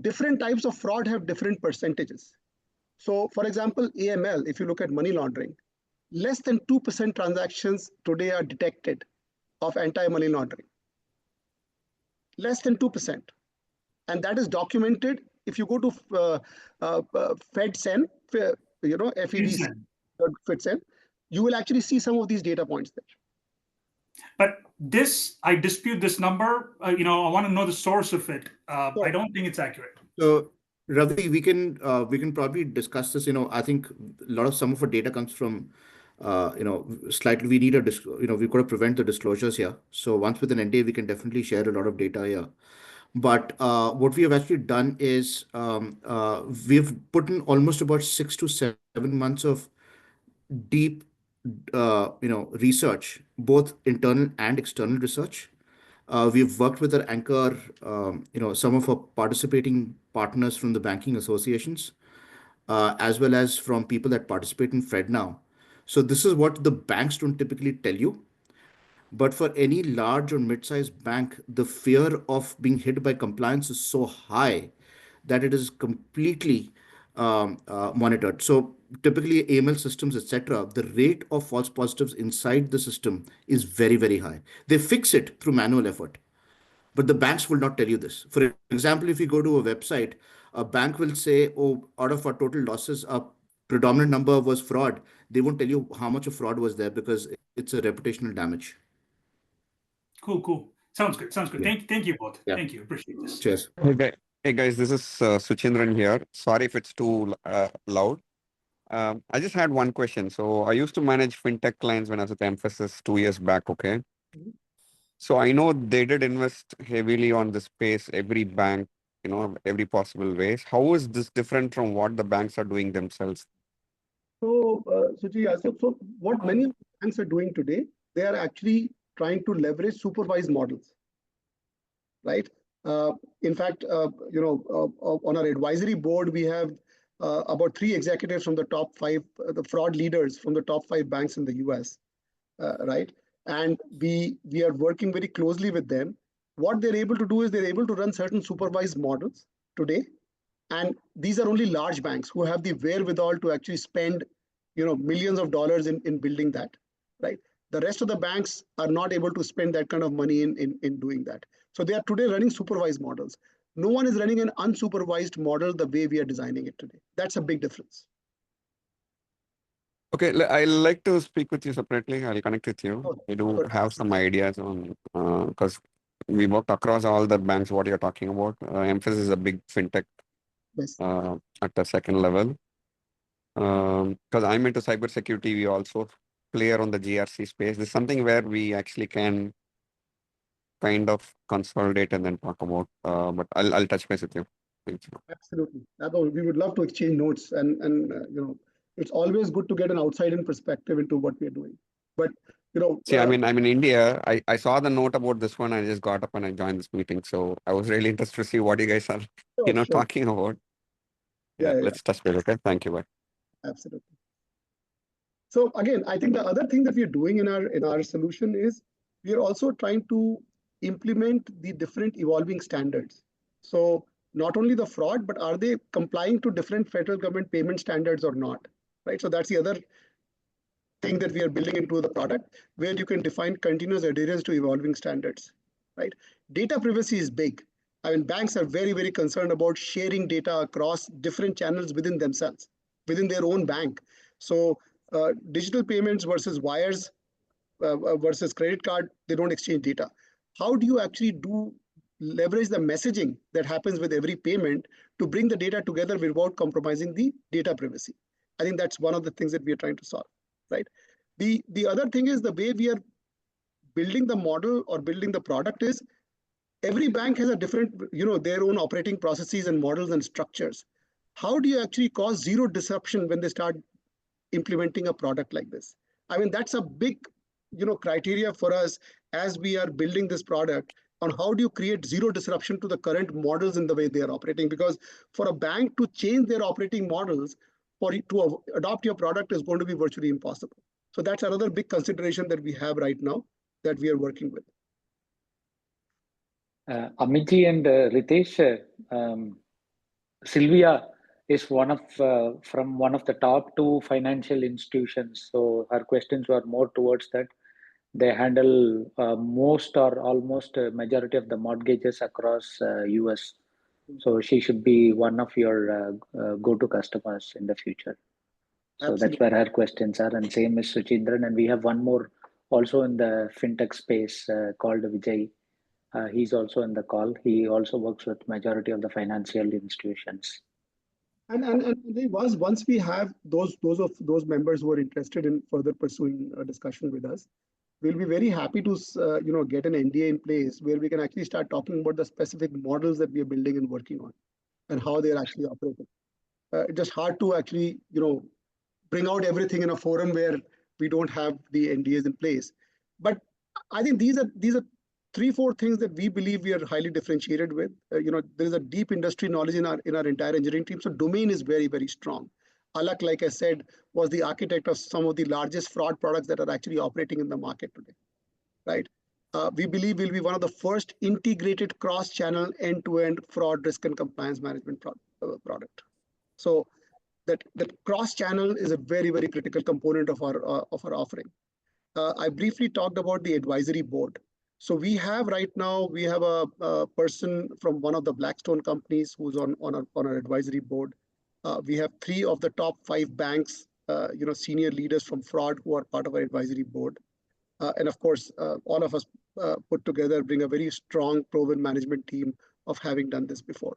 Different types of fraud have different percentages. So for example, AML, if you look at money laundering, less than 2% transactions today are detected of anti-money laundering. Less than 2%. And that is documented. If you go to FedCen, FEDC, FedCen, you will actually see some of these data points there. But I dispute this number. I want to know the source of it. Sure. I don't think it's accurate. So Ravi, we can probably discuss this. I think some of our data comes from slightly we need we've got to prevent the disclosures here. So once with an NDA, we can definitely share a lot of data here. But what we have actually done is we've put in almost about 6 to 7 months of deep research, both internal and external research. We've worked with our anchor, some of our participating partners from the banking associations, as well as from people that participate in FedNow. So this is what the banks don't typically tell you. But for any large or mid-sized bank, the fear of being hit by compliance is so high that it is completely monitored. So typically AML systems, etc., the rate of false positives inside the system is very, very high. They fix it through manual effort. But the banks will not tell you this. For example, if you go to a website, a bank will say, oh, out of our total losses, a predominant number was fraud. They won't tell you how much of fraud was there because it's a reputational damage. Cool. Sounds good. Yeah. Thank you both. Yeah. Thank you. Appreciate this. Cheers. Hey guys, this is Suchindran here. Sorry if it's too loud. I just had one question. So I used to manage fintech clients when I was at Emphasis 2 years back. Okay. So I know they did invest heavily on the space, every bank, every possible ways. How is this different from what the banks are doing themselves? So, Suchi, so what many banks are doing today, they are actually trying to leverage supervised models, right? In fact, on our advisory board, we have about 3 executives from the top 5, the fraud leaders from the top 5 banks in the US, right? And we are working very closely with them. What they're able to do is they're able to run certain supervised models today. And these are only large banks who have the wherewithal to actually spend, millions of dollars in building that, right? The rest of the banks are not able to spend that kind of money in doing that. So they are today running supervised models. No one is running an unsupervised model the way we are designing it today. That's a big difference. Okay, I'd like to speak with you separately. I'll connect with you. Oh, I do sure. have some ideas on, because we work across all the banks, what you're talking about. Emphasis is a big fintech Yes. at the second level. Because I'm into cybersecurity, we also play around the GRC space. This is something where we actually can kind of consolidate and then talk about. But I'll touch base with you. Thank you. Absolutely. We would love to exchange notes, and it's always good to get an outside-in perspective into what we are doing. But see, I'm in India. I saw the note about this one. I just got up and I joined this meeting, so I was really interested to see what you guys are, sure. talking about. Yeah, let's touch base. Okay, thank you. Bye. Absolutely. So again, I think the other thing that we are doing in our solution is we are also trying to implement the different evolving standards. So not only the fraud, but are they complying to different federal government payment standards or not, right? So that's the other thing that we are building into the product, where you can define continuous adherence to evolving standards, right? Data privacy is big. I mean, banks are very, very concerned about sharing data across different channels within themselves, within their own bank. So digital payments versus wires versus credit card, they don't exchange data. How do you actually leverage the messaging that happens with every payment to bring the data together without compromising the data privacy? I think that's one of the things that we are trying to solve, right? The other thing is the way we are building the model or building the product is every bank has a different, their own operating processes and models and structures. How do you actually cause zero disruption when they start implementing a product like this? I mean, that's a big, criteria for us as we are building this product on how do you create zero disruption to the current models in the way they are operating? Because for a bank to change their operating models to adopt your product is going to be virtually impossible. So that's another big consideration that we have right now that we are working with. Amitji and Ritesh, Sylvia is from one of the top 2 financial institutions. So her questions were more towards that. They handle most or almost majority of the mortgages across US. So she should be one of your go-to customers in the future. So Absolutely. that's where her questions are. And same as Suchindran. And we have one more also in the fintech space called Vijay. He's also in the call. He also works with majority of the financial institutions. And once we have those members who are interested in further pursuing a discussion with us, we'll be very happy to get an NDA in place where we can actually start talking about the specific models that we are building and working on and how they're actually operating. It's just hard to actually bring out everything in a forum where we don't have the NDAs in place. But I think these are 3-4 things that we believe we are highly differentiated with. There is a deep industry knowledge in our entire engineering team. So domain is very, very strong. Alak, like I said, was the architect of some of the largest fraud products that are actually operating in the market today, right? We believe we'll be one of the first integrated cross-channel end-to-end fraud risk and compliance management product. So that cross-channel is a very, very critical component of our offering. I briefly talked about the advisory board. So we have right now, we have a person from one of the Blackstone companies who's on our advisory board. We have 3 of the top 5 banks, senior leaders from fraud who are part of our advisory board. And of course, all of us put together bring a very strong, proven management team of having done this before.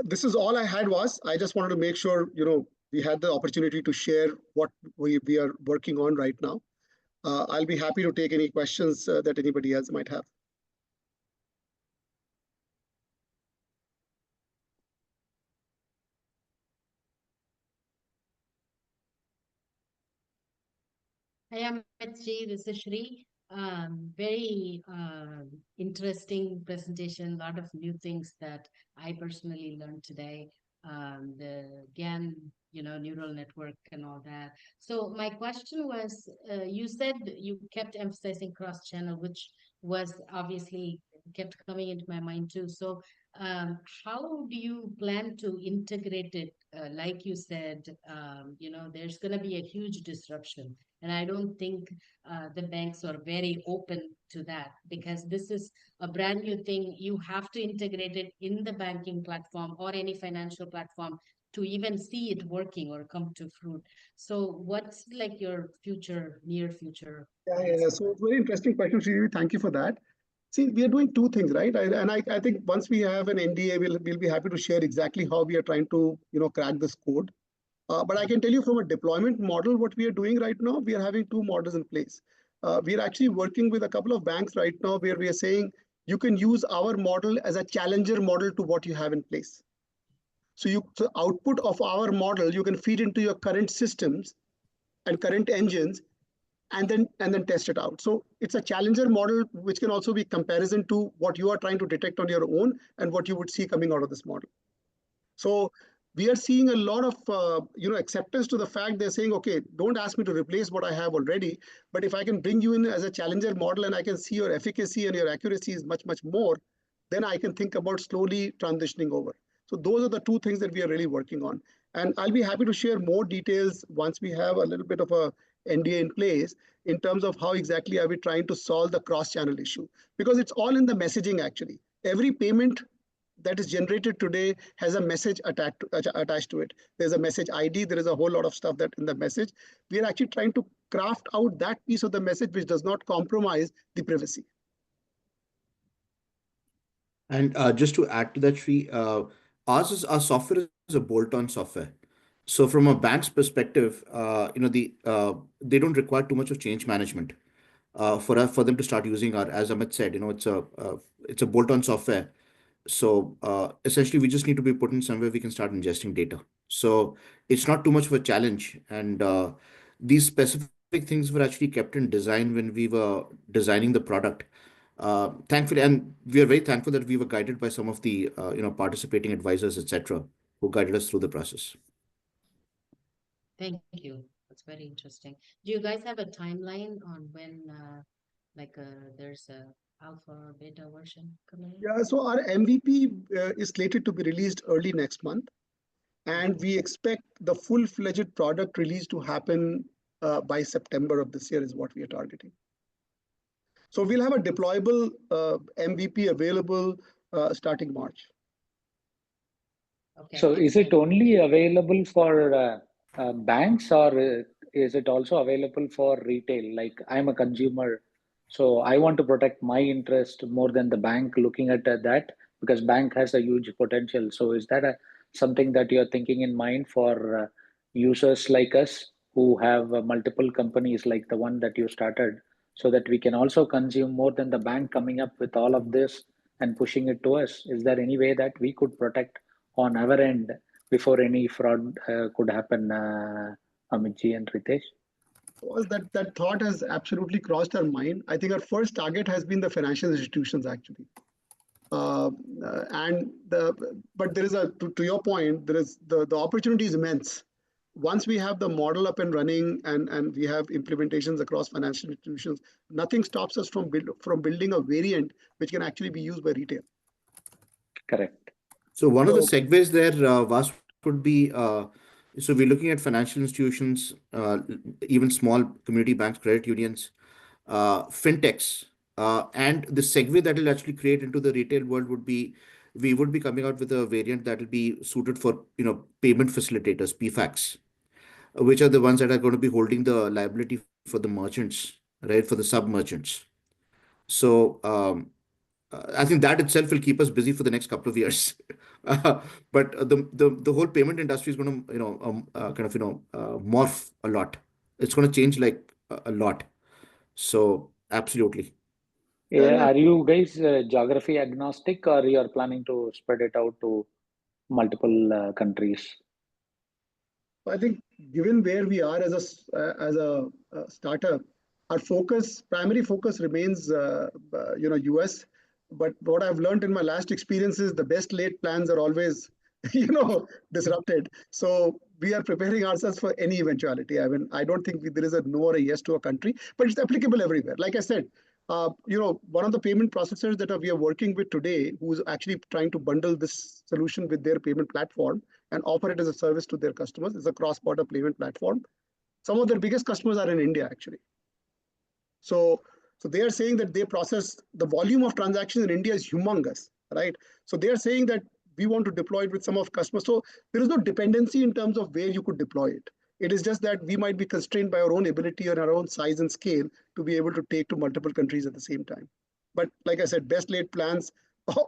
This is all I had. I just wanted to make sure, we had the opportunity to share what we are working on right now. I'll be happy to take any questions that anybody else might have. Hi, Amit ji, this is Shri. Very interesting presentation, a lot of new things that I personally learned today. The GAN, neural network and all that. So my question was, you said you kept emphasizing cross-channel, which was obviously kept coming into my mind too. So how do you plan to integrate it? Like you said, there's going to be a huge disruption. And I don't think the banks are very open to that because this is a brand new thing. You have to integrate it in the banking platform or any financial platform to even see it working or come to fruit. So what's like your near future? Yeah. So very interesting question, Sri. Thank you for that. See, we are doing 2 things, right? I think once we have an NDA, we'll be happy to share exactly how we are trying to, crack this code. But I can tell you from a deployment model, what we are doing right now, we are having 2 models in place. We are actually working with a couple of banks right now where we are saying you can use our model as a challenger model to what you have in place. So output of our model, you can feed into your current systems and current engines and then test it out. So it's a challenger model, which can also be comparison to what you are trying to detect on your own and what you would see coming out of this model. So we are seeing a lot of acceptance to the fact they're saying, okay, don't ask me to replace what I have already, but if I can bring you in as a challenger model and I can see your efficacy and your accuracy is much, much more, then I can think about slowly transitioning over. So those are the 2 things that we are really working on. And I'll be happy to share more details once we have a little bit of a NDA in place in terms of how exactly are we trying to solve the cross-channel issue, because it's all in the messaging actually. Every payment that is generated today has a message attached to it. There's a message ID. There is a whole lot of stuff that in the message. We are actually trying to craft out that piece of the message which does not compromise the privacy. And just to add to that, Sri, our software is a bolt-on software. So from a bank's perspective, they don't require too much of change management for them to start using our, as Amit said, it's a bolt-on software. So essentially, we just need to be put in somewhere we can start ingesting data. So it's not too much of a challenge. And these specific things were actually kept in design when we were designing the product. Thankfully, and we are very thankful that we were guided by some of the participating advisors, etc., who guided us through the process. Thank you. That's very interesting. Do you guys have a timeline on when, there's a alpha or beta version coming in? Yeah, so our MVP is slated to be released early next month. And we expect the full-fledged product release to happen by September of this year is what we are targeting. So we'll have a deployable MVP available starting March. Okay. So is it only available for banks or is it also available for retail? Like I'm a consumer, so I want to protect my interest more than the bank looking at that because bank has a huge potential. So is that something that you're thinking in mind for users like us who have multiple companies like the one that you started, so that we can also consume more than the bank coming up with all of this and pushing it to us? Is there any way that we could protect on our end before any fraud could happen, Amitji and Ritesh? Was that thought has absolutely crossed our mind. I think our first target has been the financial institutions actually. But there is to your point, there is the opportunity is immense. Once we have the model up and running and we have implementations across financial institutions, nothing stops us from building a variant which can actually be used by retail. Correct. So one of the So segues there, Vas, would be so we're looking at financial institutions, even small community banks, credit unions, fintechs, and the segue that will actually create into the retail world would be we would be coming out with a variant that will be suited for payment facilitators, PFACs, which are the ones that are going to be holding the liability for the merchants, right, for the sub merchants. So I think that itself will keep us busy for the next couple of years. But the whole payment industry is going to kind of morph a lot. It's going to change like a lot. So absolutely. Yeah, are you guys geography agnostic, or you are planning to spread it out to multiple countries? I think given where we are as a startup, our primary focus remains US. But what I've learned in my last experience is the best laid plans are always disrupted. So we are preparing ourselves for any eventuality. I mean, I don't think there is a no or a yes to a country, but it's applicable everywhere. Like I said, one of the payment processors that we are working with today, who's actually trying to bundle this solution with their payment platform and offer it as a service to their customers, is a cross-border payment platform. Some of their biggest customers are in India, actually. So they are saying that they process the volume of transactions in India is humongous, right? So they are saying that we want to deploy it with some of customers. So there is no dependency in terms of where you could deploy it. It is just that we might be constrained by our own ability and our own size and scale to be able to take to multiple countries at the same time. But like I said, best laid plans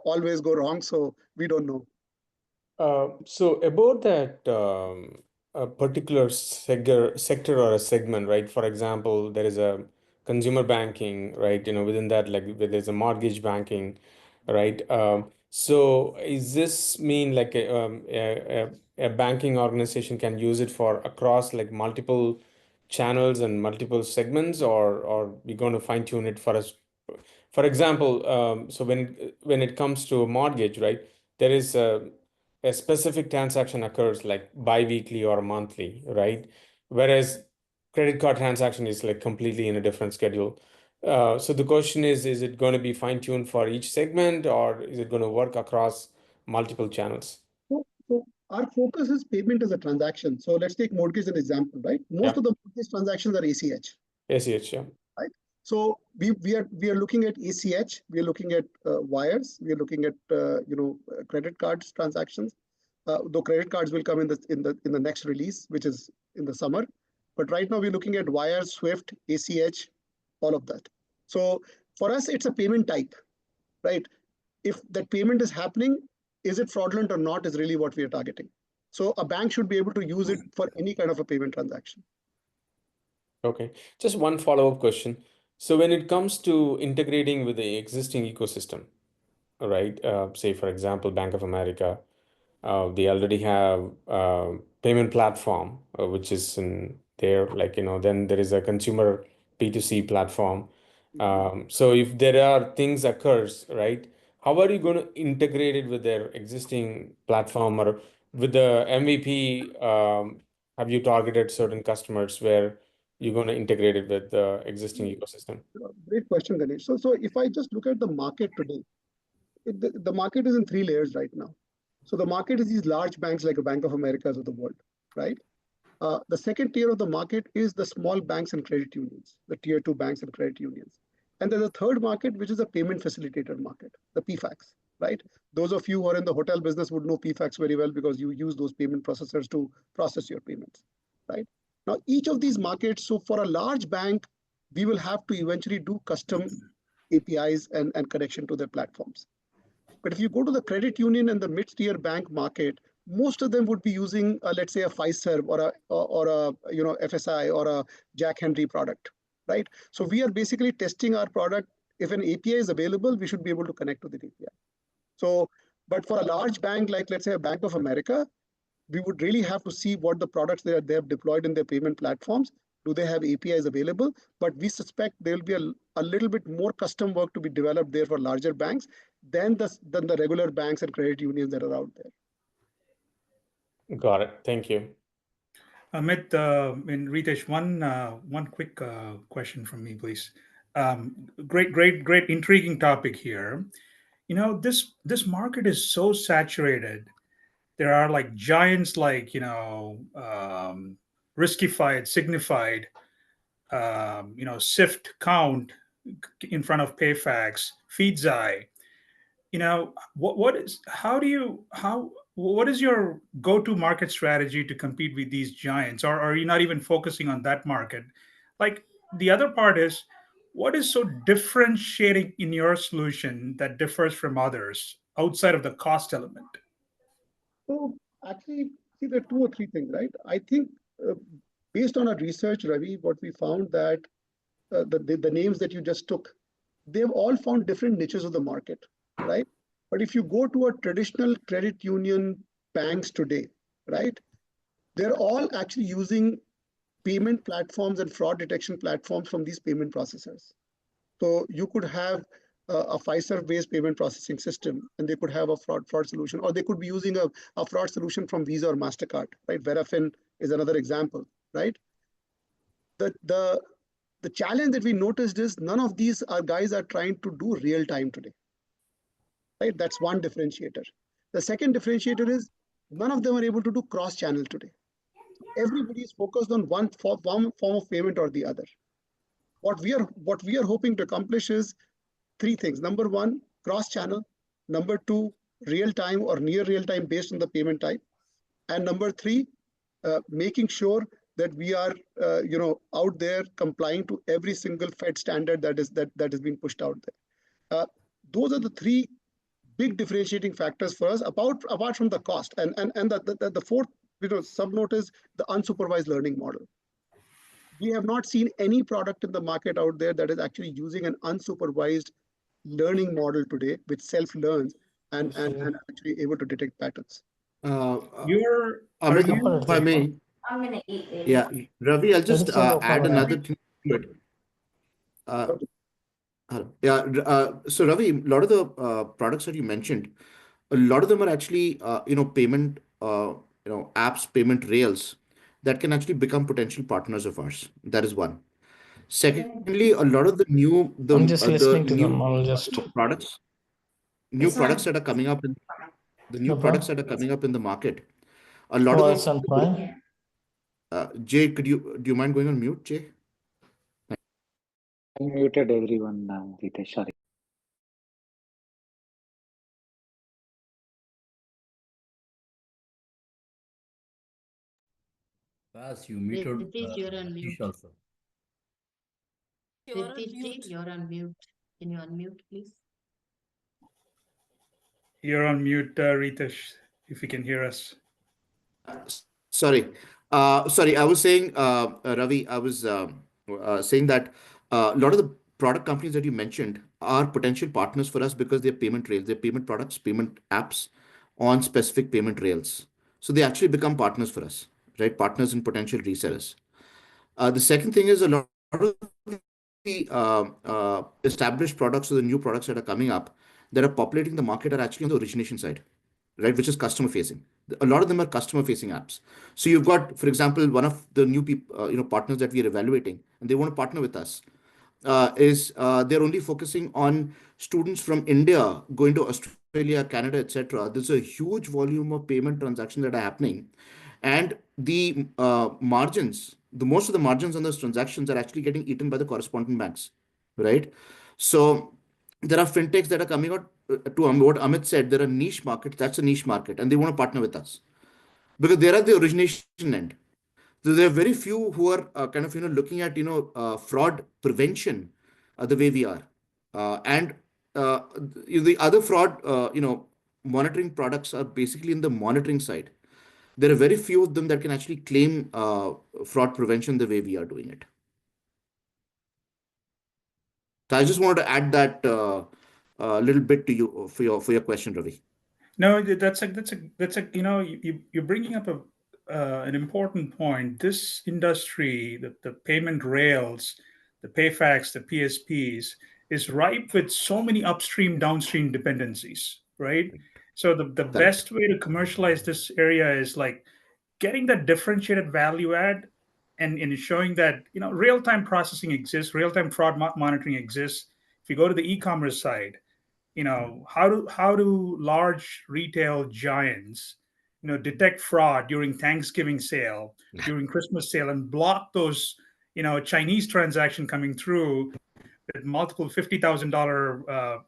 always go wrong, so we don't know. So about that a particular sector or a segment, right? For example, there is a consumer banking, right? Within that, like there's a mortgage banking, right? So is this mean like a banking organization can use it for across like multiple channels and multiple segments, or we're going to fine tune it for us? For example, so when it comes to a mortgage, right? There is a specific transaction occurs like bi-weekly or monthly, right? Whereas credit card transaction is like completely in a different schedule. So the question is it going to be fine-tuned for each segment, or is it going to work across multiple channels? So our focus is payment as a transaction. So let's take mortgage as an example, right? Most of the mortgage transactions are ACH. ACH, yeah. Right. So we are looking at ACH. We are looking at wires. We are looking at credit cards transactions. Though credit cards will come in the next release, which is in the summer. But right now we're looking at wires, SWIFT, ACH, all of that. So for us, it's a payment type, right? If that payment is happening, is it fraudulent or not is really what we are targeting. So a bank should be able to use it for any kind of a payment transaction. Okay, just one follow-up question. So when it comes to integrating with the existing ecosystem, right? Say, for example, Bank of America, they already have payment platform, which is in there, like, then there is a consumer P2C platform. So if there are things occurs, right, how are you going to integrate it with their existing platform, or with the MVP? Have you targeted certain customers where you're going to integrate it with the existing ecosystem? Great question, Ganesh. So if I just look at the market today, the market is in three layers right now. So the market is these large banks like a Bank of Americas of the world, right? The second tier of the market is the small banks and credit unions, the tier 2 banks and credit unions. And there's a third market, which is a payment facilitator market, the PFACs, right? Those of you who are in the hotel business would know PFACs very well because you use those payment processors to process your payments, right? Now, each of these markets, so for a large bank, we will have to eventually do custom APIs and connection to their platforms. But if you go to the credit union and the mid-tier bank market, most of them would be using, let's say, a Fiserv or a FSI or a Jack Henry product, right? So we are basically testing our product. If an API is available, we should be able to connect to the API. So, but for a large bank like, let's say, a Bank of America, we would really have to see what the products they have deployed in their payment platforms. Do they have APIs available? But we suspect there will be a little bit more custom work to be developed there for larger banks than the regular banks and credit unions that are out there. Got it. Thank you. Amit and Ritesh, one quick question from me, please. Great, intriguing topic here. This market is so saturated. There are like giants like Riskified, Signified, Sift, Count in front of PayFax, Feedzai. What is your go-to market strategy to compete with these giants, or are you not even focusing on that market? Like, the other part is, what is so differentiating in your solution that differs from others outside of the cost element? So actually, see, there are two or three things, right? I think based on our research, Ravi, what we found that the names that you just took, they've all found different niches of the market, right? But if you go to a traditional credit union banks today, right, they're all actually using payment platforms and fraud detection platforms from these payment processors. So you could have a Fiserv-based payment processing system, and they could have a fraud solution, or they could be using a fraud solution from Visa or MasterCard, right? Verafin is another example, right? The challenge that we noticed is none of these guys are trying to do real time today, right? That's one differentiator. The second differentiator is none of them are able to do cross-channel today. Everybody is focused on one form of payment or the other. What we are hoping to accomplish is three things. Number one, cross-channel. Number two, real-time or near real-time based on the payment type. And number three, making sure that we are out there complying to every single Fed standard that is being pushed out there. Those are the three big differentiating factors for us, apart from the cost. And the fourth subnote is the unsupervised learning model. We have not seen any product in the market out there that is actually using an unsupervised learning model today, which self-learns and actually able to detect patterns. Amit, if I may, I'm gonna eat it. yeah, Ravi, I'll just add another thing to it. So Ravi, a lot of the products that you mentioned, a lot of them are actually payment apps, payment rails that can actually become potential partners of ours. That is one. Secondly, a lot of the new I'm just listening to them. I'll just products that are coming up in products that are coming up in the market. A lot of them. Prime. Jay, do you mind going on mute, Jay? I muted everyone now, Ritesh. Sorry. As you muted Ritesh, you're on mute. also. Ritesh, you're on mute. Can you unmute, please? You're on mute, Ritesh, if you can hear us. Sorry. I was saying, Ravi, I was saying that a lot of the product companies that you mentioned are potential partners for us because they're payment rails, they're payment products, payment apps on specific payment rails. So they actually become partners for us, right? Partners and potential resellers. The second thing is a lot of the established products or the new products that are coming up that are populating the market are actually on the origination side, right? Which is customer facing. A lot of them are customer facing apps. So you've got, for example, one of the new partners that we are evaluating, and they want to partner with us, is they're only focusing on students from India going to Australia, Canada, etc. There's a huge volume of payment transactions that are happening, and the margins, most of the margins on those transactions are actually getting eaten by the correspondent banks, right? So there are fintechs that are coming out to what Amit said. There are niche markets. That's a niche market, and they want to partner with us because they're at the origination end. So there are very few who are kind of looking at fraud prevention the way we are, and the other fraud monitoring products are basically in the monitoring side. There are very few of them that can actually claim fraud prevention the way we are doing it. So I just wanted to add that little bit to you for your question, Ravi. No, that's a you're bringing up an important point. This industry, the payment rails, the PayFacs, the PSPs, is ripe with so many upstream, downstream dependencies, right? So the Correct. best way to commercialize this area is like getting that differentiated value add and showing that real-time processing exists, real-time fraud monitoring exists. If you go to the e-commerce side, how do large retail giants detect fraud during Thanksgiving sale, during Christmas sale, and block those Chinese transaction coming through with multiple $50,000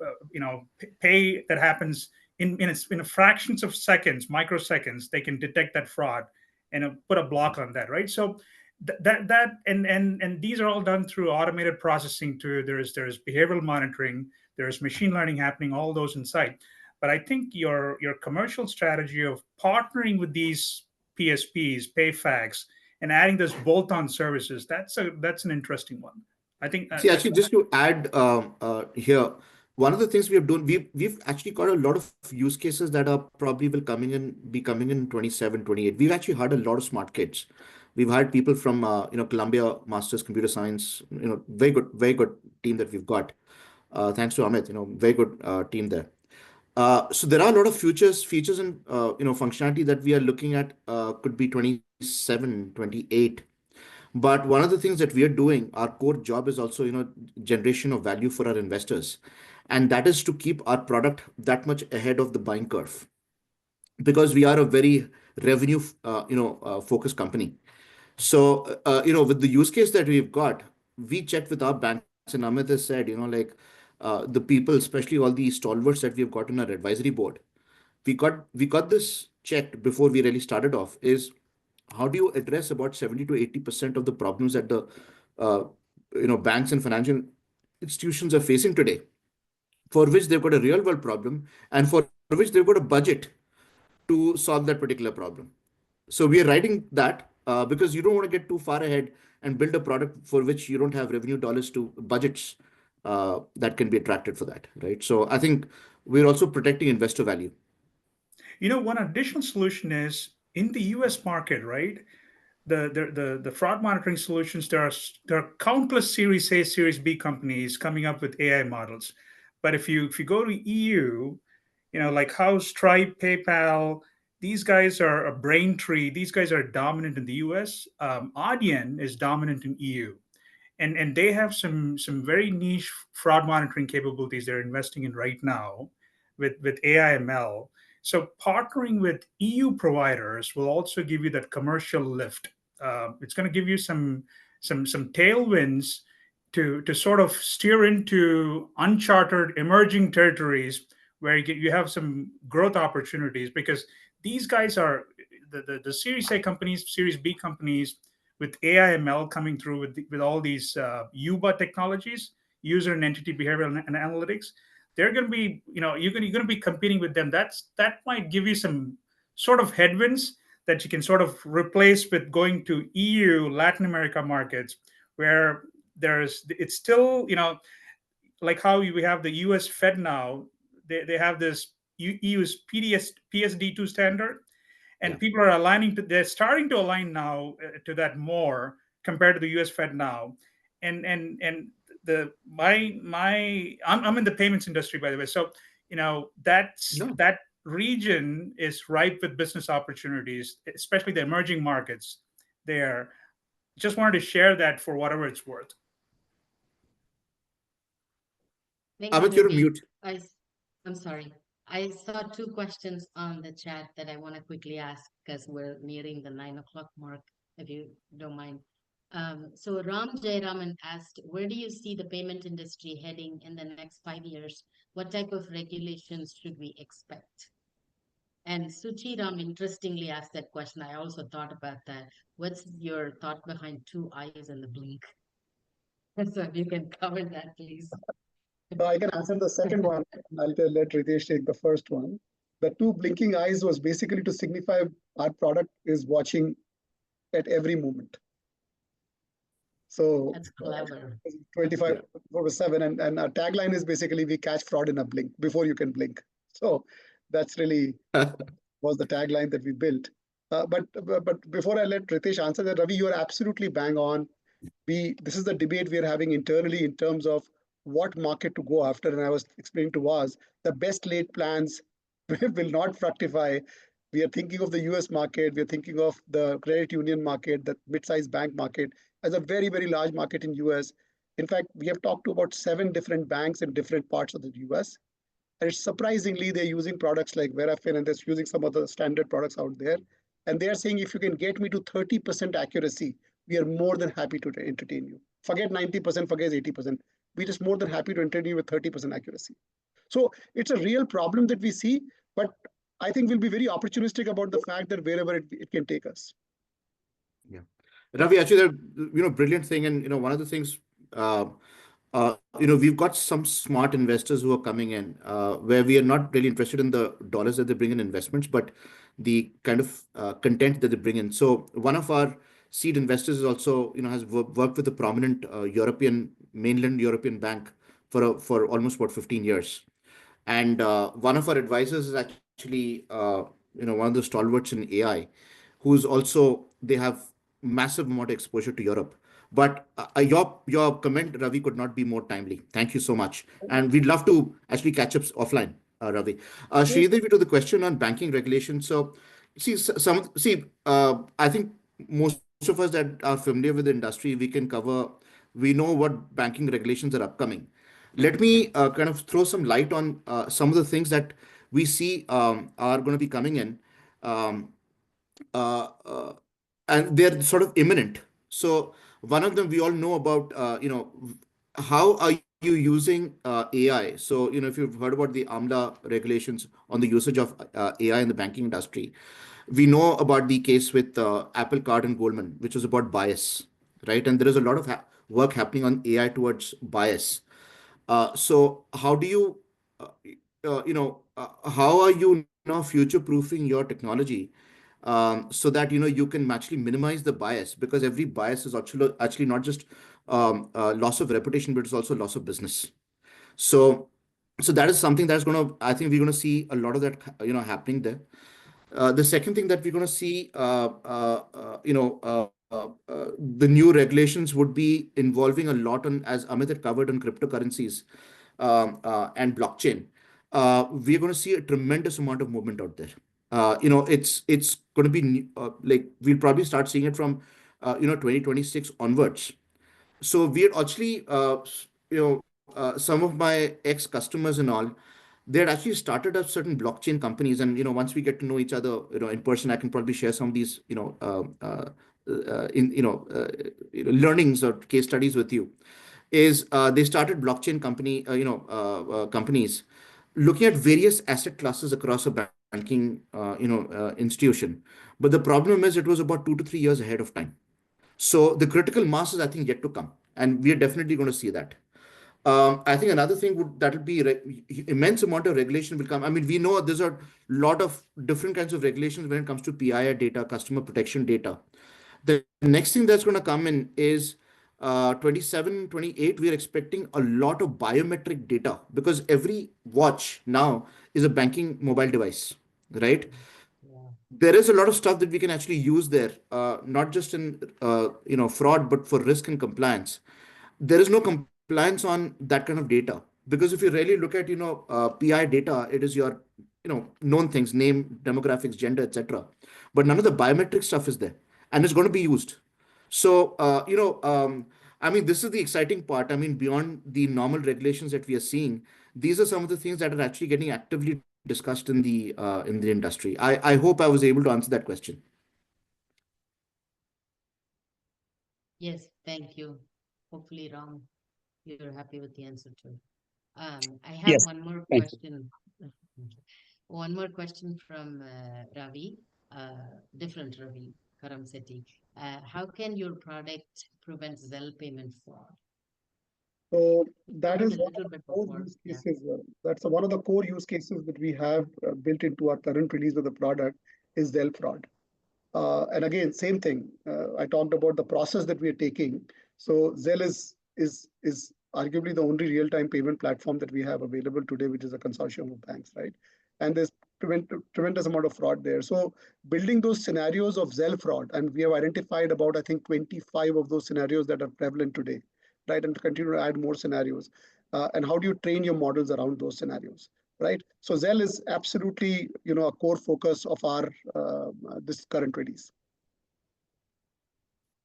pay that happens in a fractions of seconds, microseconds. They can detect that fraud and put a block on that, right? So and these are all done through automated processing. Too, there's behavioral monitoring, there's machine learning happening, all those inside. But I think your commercial strategy of partnering with these PSPs, PayFacs, and adding those bolt-on services, that's an interesting one. I think See, actually, just to add here, one of the things we have done, we've actually got a lot of use cases that are probably will be coming in 27, 28. We've actually hired a lot of smart kids. We've hired people from Columbia Masters Computer Science, very good team that we've got. Thanks to Amit, very good team there. So there are a lot of features and functionality that we are looking at could be 27, 28. But one of the things that we are doing, our core job is also, generation of value for our investors. And that is to keep our product that much ahead of the buying curve. Because we are a very revenue, focused company. So, with the use case that we've got, we checked with our banks, and Amit has said, like the people, especially all the stalwarts that we've got on our advisory board, we got this checked before we really started off. Is how do you address about 70 to 80% of the problems that the uh, banks and financial institutions are facing today, for which they've got a real world problem and for which they've got a budget to solve that particular problem. So we are writing that because you don't want to get too far ahead and build a product for which you don't have revenue dollars to budgets that can be attracted for that, right? So I think we're also protecting investor value. One additional solution is in the US market, right? The fraud monitoring solutions, there are countless Series A, Series B companies coming up with AI models. But if you go to EU, like how Stripe, PayPal, these guys are a Braintree. These guys are dominant in the US. Adyen is dominant in EU, and they have some very niche fraud monitoring capabilities they're investing in right now with AI/ML. So partnering with EU providers will also give you that commercial lift. It's going to give you some tailwinds to sort of steer into uncharted emerging territories where you have some growth opportunities, because these guys are the Series A companies, Series B companies with AI/ML coming through with all these UBA technologies, user and entity behavior and analytics. They're going to be, you're going to be competing with them. That might give you some sort of headwinds that you can sort of replace with going to EU, Latin America markets, where it's still, like how we have the US Fed now. They have this EU's PSD2 standard, and people are they're starting to align now to that more compared to the US Fed now. And the I'm in the payments industry, by the way. So that region is ripe with business opportunities, especially the emerging markets there. Just wanted to share that for whatever it's worth. Thank Amit, you, you're on Amit. mute. I'm sorry. I saw two questions on the chat that I want to quickly ask because we're nearing the 9 o'clock mark, if you don't mind. So Ram Jayaraman asked, where do you see the payment industry heading in the next 5 years? What type of regulations should we expect? And Suchi Ram interestingly asked that question. I also thought about that. What's your thought behind two eyes and the blink? So if you can cover that, please. So I can answer the second one. I'll let Ritesh take the first one. The two blinking eyes was basically to signify our product is watching at every moment. So That's clever. 25 over 7 and our tagline is basically we catch fraud in a blink before you can blink. So that's really was the tagline that we built. But before I let Ritesh answer that, Ravi, you are absolutely bang on. This is the debate we are having internally in terms of what market to go after. And I was explaining to us the best laid plans will not fructify. We are thinking of the US market, we are thinking of the credit union market, the mid-sized bank market as a very, very large market in US. In fact, we have talked to about 7 different banks in different parts of the US. And surprisingly, they're using products like Verafin and they're using some of the standard products out there. And they're saying, if you can get me to 30% accuracy, we are more than happy to entertain you. Forget 90%, forget 80%. We're just more than happy to entertain you with 30% accuracy. So it's a real problem that we see, but I think we'll be very opportunistic about the fact that wherever it can take us. Yeah. Ravi, actually, brilliant thing. And, one of the things, we've got some smart investors who are coming in where we are not really interested in the dollars that they bring in investments, but the kind of content that they bring in. So one of our seed investors is also, has worked with a prominent mainland European bank for almost about 15 years. And one of our advisors is actually, one of the stalwarts in AI, who's also, they have massive amount of exposure to Europe. But your comment, Ravi, could not be more timely. Thank you so much. And we'd love to actually catch up offline, Ravi. Sridevi, to the question on banking regulation. So, I think most of us that are familiar with the industry, we know what banking regulations are upcoming. Let me kind of throw some light on some of the things that we see are going to be coming in. Um, uh, uh, and they're sort of imminent. So one of them we all know about, how are you using AI? So, if you've heard about the AMLA regulations on the usage of AI in the banking industry, we know about the case with Apple Card and Goldman, which was about bias, right? And there is a lot of work happening on AI towards bias. So how do you, how are you now future-proofing your technology so that you can actually minimize the bias, because every bias is actually not just loss of reputation, but it's also loss of business. So that is something that's I think we're going to see a lot of that happening there. The second thing that we're going to see, the new regulations would be involving a lot on, as Amit had covered, on cryptocurrencies and blockchain. We're going to see a tremendous amount of movement out there. It's going to be like we'll probably start seeing it from 2026 onwards. So we had actually, some of my ex-customers and all, they had actually started up certain blockchain companies. And, once we get to know each other, in person, I can probably share some of these, learnings or case studies with you. They started blockchain companies looking at various asset classes across a banking, institution. But the problem is it was about 2 to 3 years ahead of time. So the critical mass is, I think, yet to come, and we are definitely going to see that. I think another thing that'll be immense amount of regulation will come. I mean, we know there's a lot of different kinds of regulations when it comes to PII data, customer protection data. The next thing that's going to come in is 27, 28. We are expecting a lot of biometric data, because every watch now is a banking mobile device, right? There is a lot of stuff that we can actually use there, not just in fraud, but for risk and compliance. There is no compliance on that kind of data, because if you really look at PI data, it is your known things, name, demographics, gender, etc. But none of the biometric stuff is there, and it's going to be used. So I mean, this is the exciting part. I mean, beyond the normal regulations that we are seeing, these are some of the things that are actually getting actively discussed in the industry. I hope I was able to answer that question. Yes, thank you. Hopefully, Ram, you're happy with the answer too. I have Yes, one more thank you. question. One more question from Ravi, different Ravi Karamseti. How can your product prevent Zelle payment fraud? So that Covered is a one of little the bit core before. use Yeah. cases. That's one of the core use cases that we have built into our current release of the product is Zelle fraud. And again, same thing. I talked about the process that we are taking. So Zelle is arguably the only real-time payment platform that we have available today, which is a consortium of banks, right? And there's tremendous amount of fraud there. So building those scenarios of Zelle fraud, and we have identified about, I think, 25 of those scenarios that are prevalent today, right? And to continue to add more scenarios. And how do you train your models around those scenarios? Right. So Zelle is absolutely, a core focus of our this current release.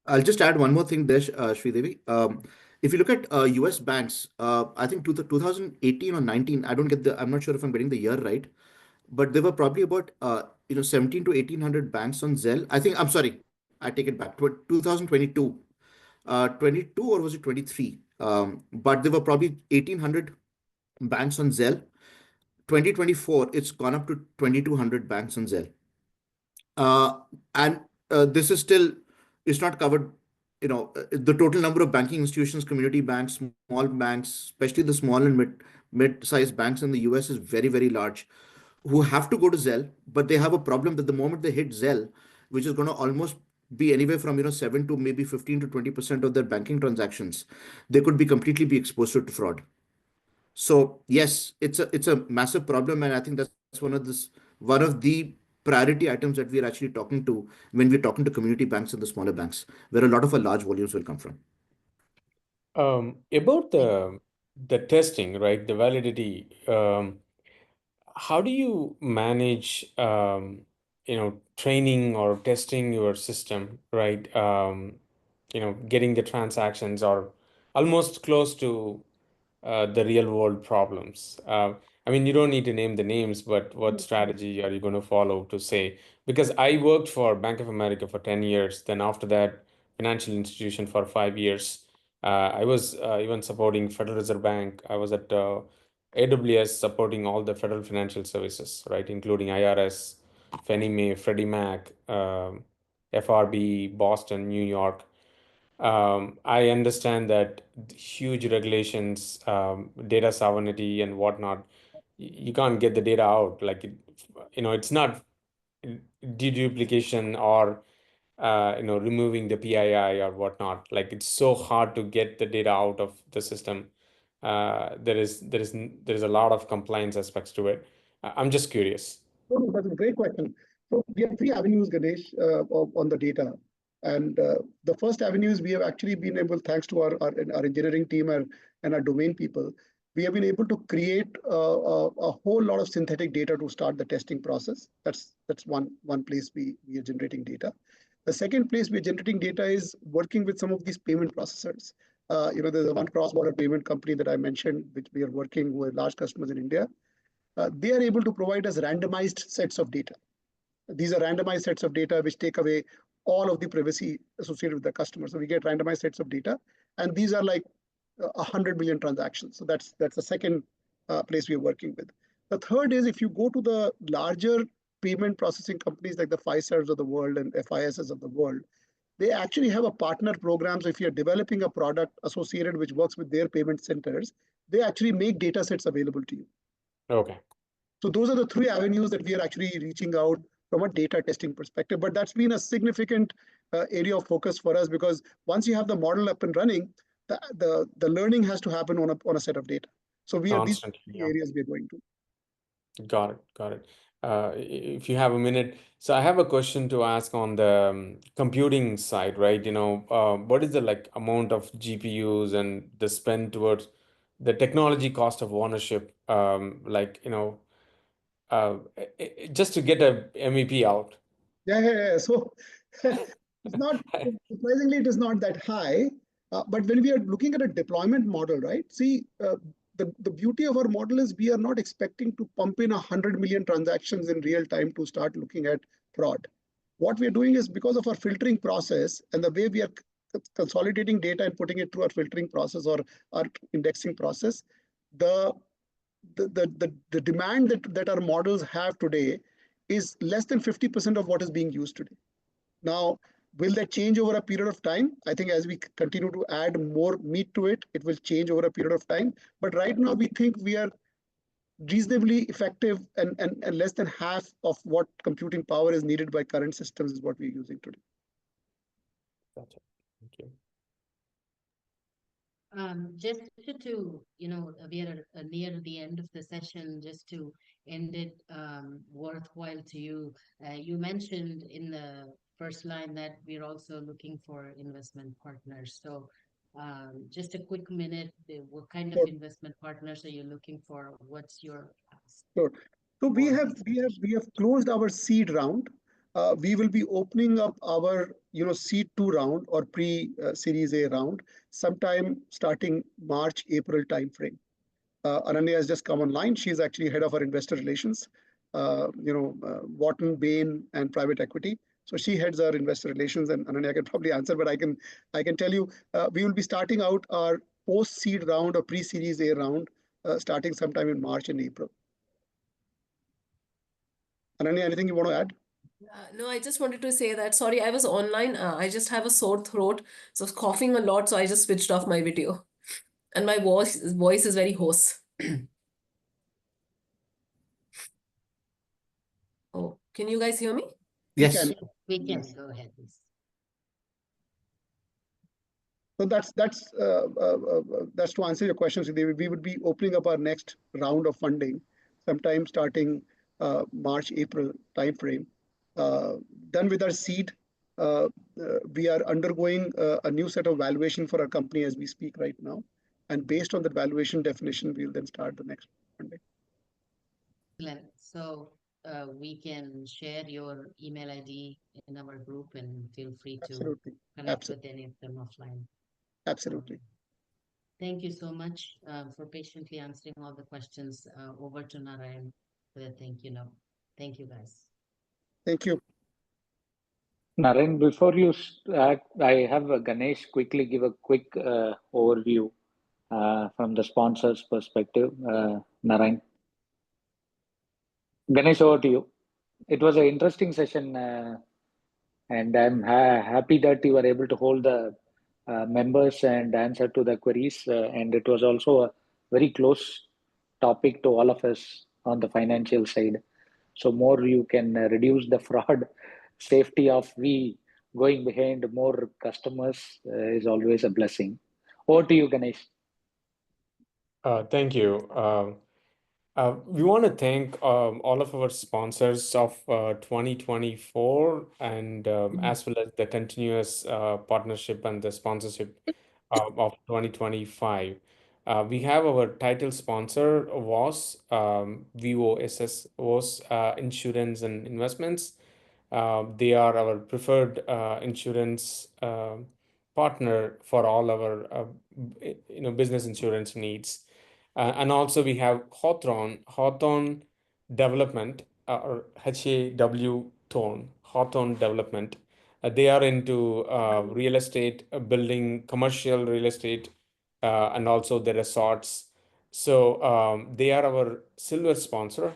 I'll just add one more thing there, Sridevi. If you look at US banks, I think 2018 or 19, I'm not sure if I'm getting the year right, but there were probably about 17 to 1800 banks on Zelle. I'm sorry, I take it back. 2022, 22 or was it 23? But there were probably 1800 banks on Zelle. 2024, it's gone up to 2200 banks on Zelle. And this is still, it's not covered, the total number of banking institutions, community banks, small banks, especially the small and mid-sized banks in the US is very, very large, who have to go to Zelle, but they have a problem that the moment they hit Zelle, which is going to almost be anywhere from 7 to maybe 15 to 20% of their banking transactions, they could be completely be exposed to fraud. So yes, it's a massive problem, and I think that's one of the priority items that we're actually talking to when we're talking to community banks and the smaller banks, where a lot of our large volumes will come from. About the testing, right? The validity. How do you manage, training or testing your system, right? Getting the transactions or almost close to the real world problems. I mean, you don't need to name the names, but what strategy are you going to follow to say? Because I worked for Bank of America for 10 years, then after that, financial institution for 5 years. I was even supporting Federal Reserve Bank. I was at AWS supporting all the federal financial services, right, including IRS, Fannie Mae, Freddie Mac, FRB, Boston, New York. I understand that huge regulations, data sovereignty and whatnot, you can't get the data out. Like, it's not deduplication or, removing the PII or whatnot. Like, it's so hard to get the data out of the system. There is a lot of compliance aspects to it. I'm just curious. Oh, that's a great question. So we have three avenues, Ganesh, on the data. And the first avenue is we have actually been able, thanks to our engineering team and our domain people, we have been able to create a whole lot of synthetic data to start the testing process. That's one place we are generating data. The second place we are generating data is working with some of these payment processors. There's a one cross-border payment company that I mentioned, which we are working with large customers in India. They are able to provide us randomized sets of data. These are randomized sets of data which take away all of the privacy associated with the customer. So we get randomized sets of data, and these are like 100 million transactions. So that's the second place we are working with. The third is if you go to the larger payment processing companies like the Fiservs of the world and FISs of the world, they actually have a partner program. So if you're developing a product associated which works with their payment centers, they actually make data sets available to you. Okay. So those are the three avenues that we are actually reaching out from a data testing perspective. But that's been a significant area of focus for us, because once you have the model up and running, the learning has to happen on a set of data. So these Constantly, yeah. areas we're going to. Got it. Got it. If you have a minute, so I have a question to ask on the computing side, right? What is the amount of GPUs and the spend towards the technology cost of ownership? Just to get a MEP out. Yeah. So it's not, surprisingly, it is not that high. But when we are looking at a deployment model, right? See, the beauty of our model is we are not expecting to pump in 100 million transactions in real time to start looking at fraud. What we are doing is, because of our filtering process and the way we are consolidating data and putting it through our filtering process or our indexing process, the the demand that our models have today is less than 50% of what is being used today. Now, will that change over a period of time? I think as we continue to add more meat to it, it will change over a period of time. But right now, we think we are reasonably effective, and less than half of what computing power is needed by current systems is what we're using today. Gotcha. Thank you. Just to, we are near the end of the session, just to end it worthwhile to you. You mentioned in the first line that we're also looking for investment partners. So just a quick minute, what kind of investment partners are you looking for? What's your ask? Sure. So we have closed our seed round. We will be opening up our seed 2 round or pre-series A round sometime starting March, April timeframe. Ananya has just come online. She's actually head of our investor relations, Wharton, Bain, and private equity. So she heads our investor relations, and Ananya can probably answer, but I can tell you we will be starting out our post-seed round or pre-series A round starting sometime in March and April. Ananya, anything you want to add? No, I just wanted to say that, sorry, I was online. I just have a sore throat, so I was coughing a lot, so I just switched off my video. And my voice is very hoarse. Oh, can you guys hear me? Yes. We can. Go ahead, please. So that's to answer your question. So we would be opening up our next round of funding sometime starting March, April timeframe. Done with our seed, we are undergoing a new set of valuation for our company as we speak right now. And based on the valuation definition, we'll then start the next funding. Excellent. So we can share your email ID in our group, and feel free to connect with any of them offline. Absolutely. Thank you so much for patiently answering all the questions. Over to Narayan for the thank you note. Thank you, guys. Thank you. Narayan, before you start, I have Ganesh quickly give a quick overview from the sponsor's perspective. Narayan. Ganesh, over to you. It was an interesting session, and I'm happy that you were able to hold the members and answer to the queries. And it was also a very close topic to all of us on the financial side. So more you can reduce the fraud, safety of we going behind more customers is always a blessing. Over to you, Ganesh. Thank you. We want to thank all of our sponsors of 2024, and as well as the continuous partnership and the sponsorship of 2025. We have our title sponsor was VOSS, Insurance and Investments. They are our preferred insurance partner for all our business insurance needs. And also we have Hawthorne Development, or HAW Hawthorne Development. They are into real estate, building commercial real estate, and also the resorts. So they are our silver sponsor.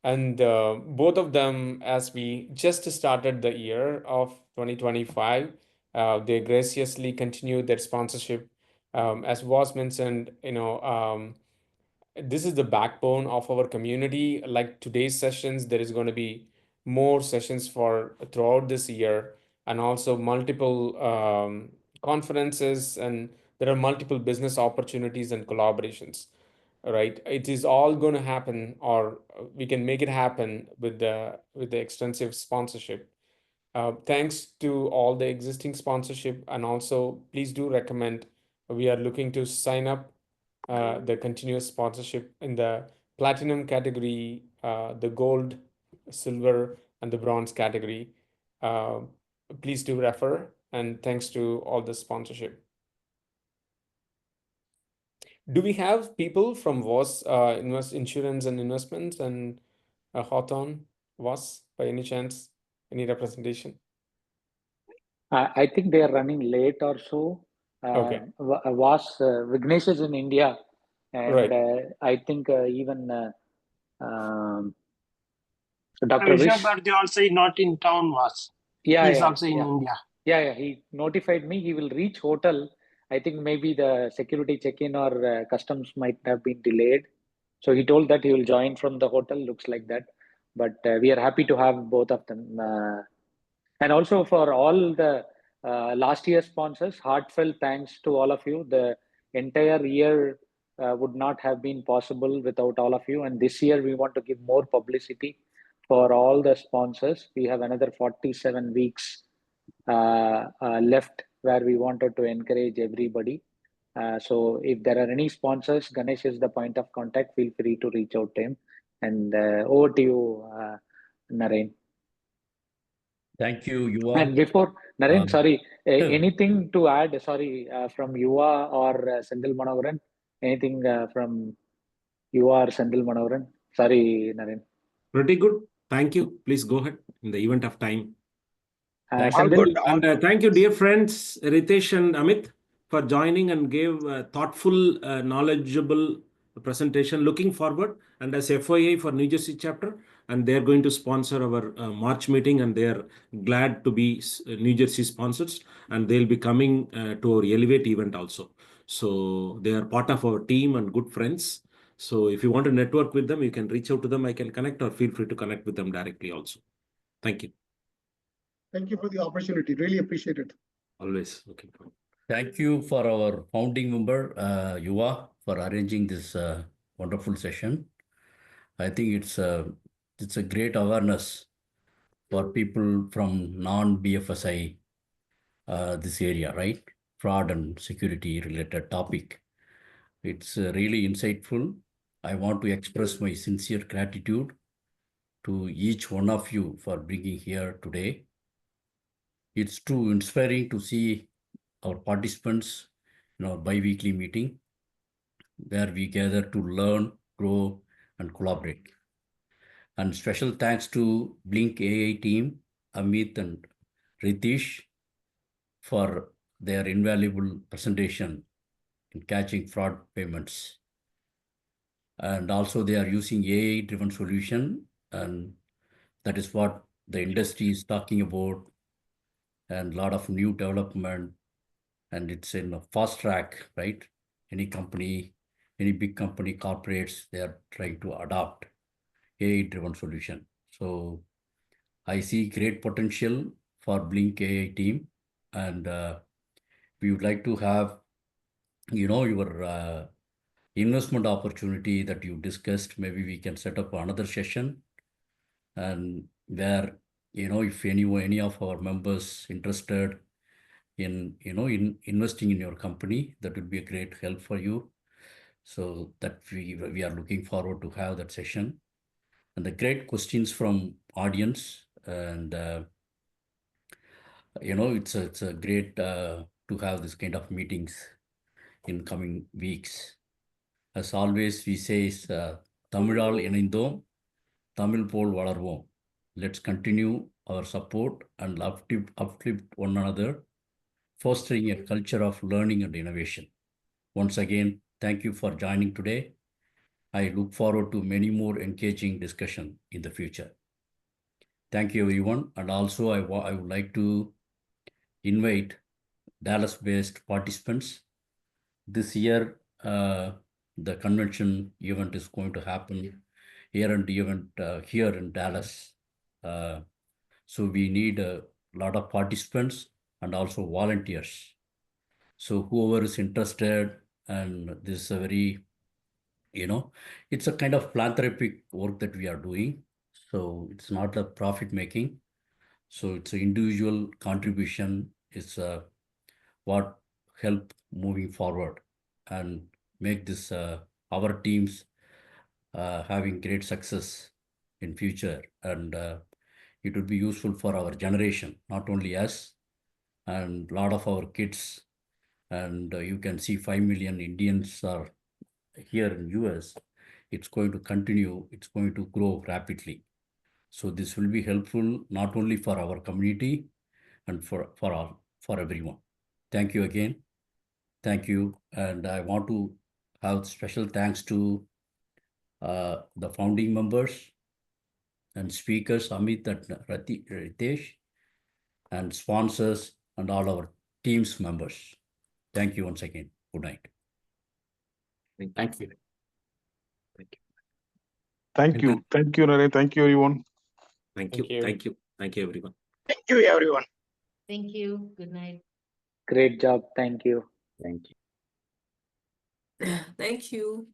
And both of them, as we just started the year of 2025, they graciously continued their sponsorship. As was mentioned, this is the backbone of our community. Like today's sessions, there is going to be more sessions for throughout this year, and also multiple conferences, and there are multiple business opportunities and collaborations. Right, it is all going to happen, or we can make it happen with the extensive sponsorship. Thanks to all the existing sponsorship, and also please do recommend. We are looking to sign up the continuous sponsorship in the platinum category, the gold, silver, and the bronze category. Please do refer, and thanks to all the sponsorship. Do we have people from VOS Insurance and Investments and Hawthorne VOS by any chance? Any representation? I think they are running late or so. Okay. Vignesh is in India. And Right. I think even Dr. Vishal Vish, Bharti also not in town was. yeah, He's yeah, also in yeah. India. Yeah, he notified me he will reach hotel. I think maybe the security check-in or customs might have been delayed. So he told that he will join from the hotel, looks like that. But we are happy to have both of them. And also for all the last year sponsors, heartfelt thanks to all of you. The entire year would not have been possible without all of you. And this year we want to give more publicity for all the sponsors. We have another 47 weeks left where we wanted to encourage everybody. So if there are any sponsors, Ganesh is the point of contact. Feel free to reach out to him. And over to you, Naren. Thank you, Yuva. And before Naren, sorry, Sure. anything to add? Sorry, from Yuva or Sendil Manoharan? Anything from Yuva or Sendil Manoharan? Sorry, Naren. Pretty good. Thank you. Please go ahead in the event of time. All Sendil? good. All And thank you, dear friends, Ritesh and Amit, for joining and gave thoughtful, knowledgeable presentation. Looking forward. And as FOA for New Jersey chapter, and they're going to sponsor our March meeting, and they're glad to be New Jersey sponsors, and they'll be coming to our Elevate event also. So they are part of our team and good friends. So if you want to network with them, you can reach out to them. I can connect, or feel free to connect with them directly also. Thank you. Thank you for the opportunity. Really appreciate it. Always looking forward. Thank you for our founding member, Yuva, for arranging this wonderful session. I think it's a great awareness for people from non-BFSI this area, right? Fraud and security related topic. It's really insightful. I want to express my sincere gratitude to each one of you for bringing here today. It's too inspiring to see our participants in our bi-weekly meeting where we gather to learn, grow, and collaborate. And special thanks to Blink AI team, Amit and Ritesh, for their invaluable presentation in catching fraud payments. And also they are using AI-driven solution, and that is what the industry is talking about, and a lot of new development, and it's in a fast track, right? Any company, any big company, corporates, they are trying to adopt AI-driven solution. So I see great potential for Blink AI team, and we would like to have, your investment opportunity that you discussed. Maybe we can set up another session, and where, if any of our members interested in investing in your company, that would be a great help for you. So that we are looking forward to have that session, and the great questions from audience, and it's a great to have this kind of meetings in coming weeks. As always, we say Tamilal இணைந்தோம் Tamil pole வளர்வோம். Let's continue our support and uplift one another, fostering a culture of learning and innovation. Once again, thank you for joining today. I look forward to many more engaging discussion in the future. Thank you, everyone. And also, I would like to invite Dallas-based participants. This year, the convention event is going to happen here in Dallas. So we need a lot of participants and also volunteers. So whoever is interested, and this is a very, it's a kind of philanthropic work that we are doing. So it's not a profit making. So it's an individual contribution. It's what help moving forward and make this our teams having great success in future, and it would be useful for our generation, not only us, and a lot of our kids. And you can see 5 million Indians are here in US. It's going to continue, it's going to grow rapidly. So this will be helpful not only for our community and for everyone. Thank you again. Thank you. And I want to have special thanks to the founding members and speakers, Amit and Ritesh, and sponsors and all our team's members. Thank you once again. Good night. Thank you. Thank you. Thank you, Naren. Thank you, everyone. Thank you. Thank you. Thank you, everyone. Thank you, everyone. Thank you. Good night. Great job. Thank you. Thank you. Thank you.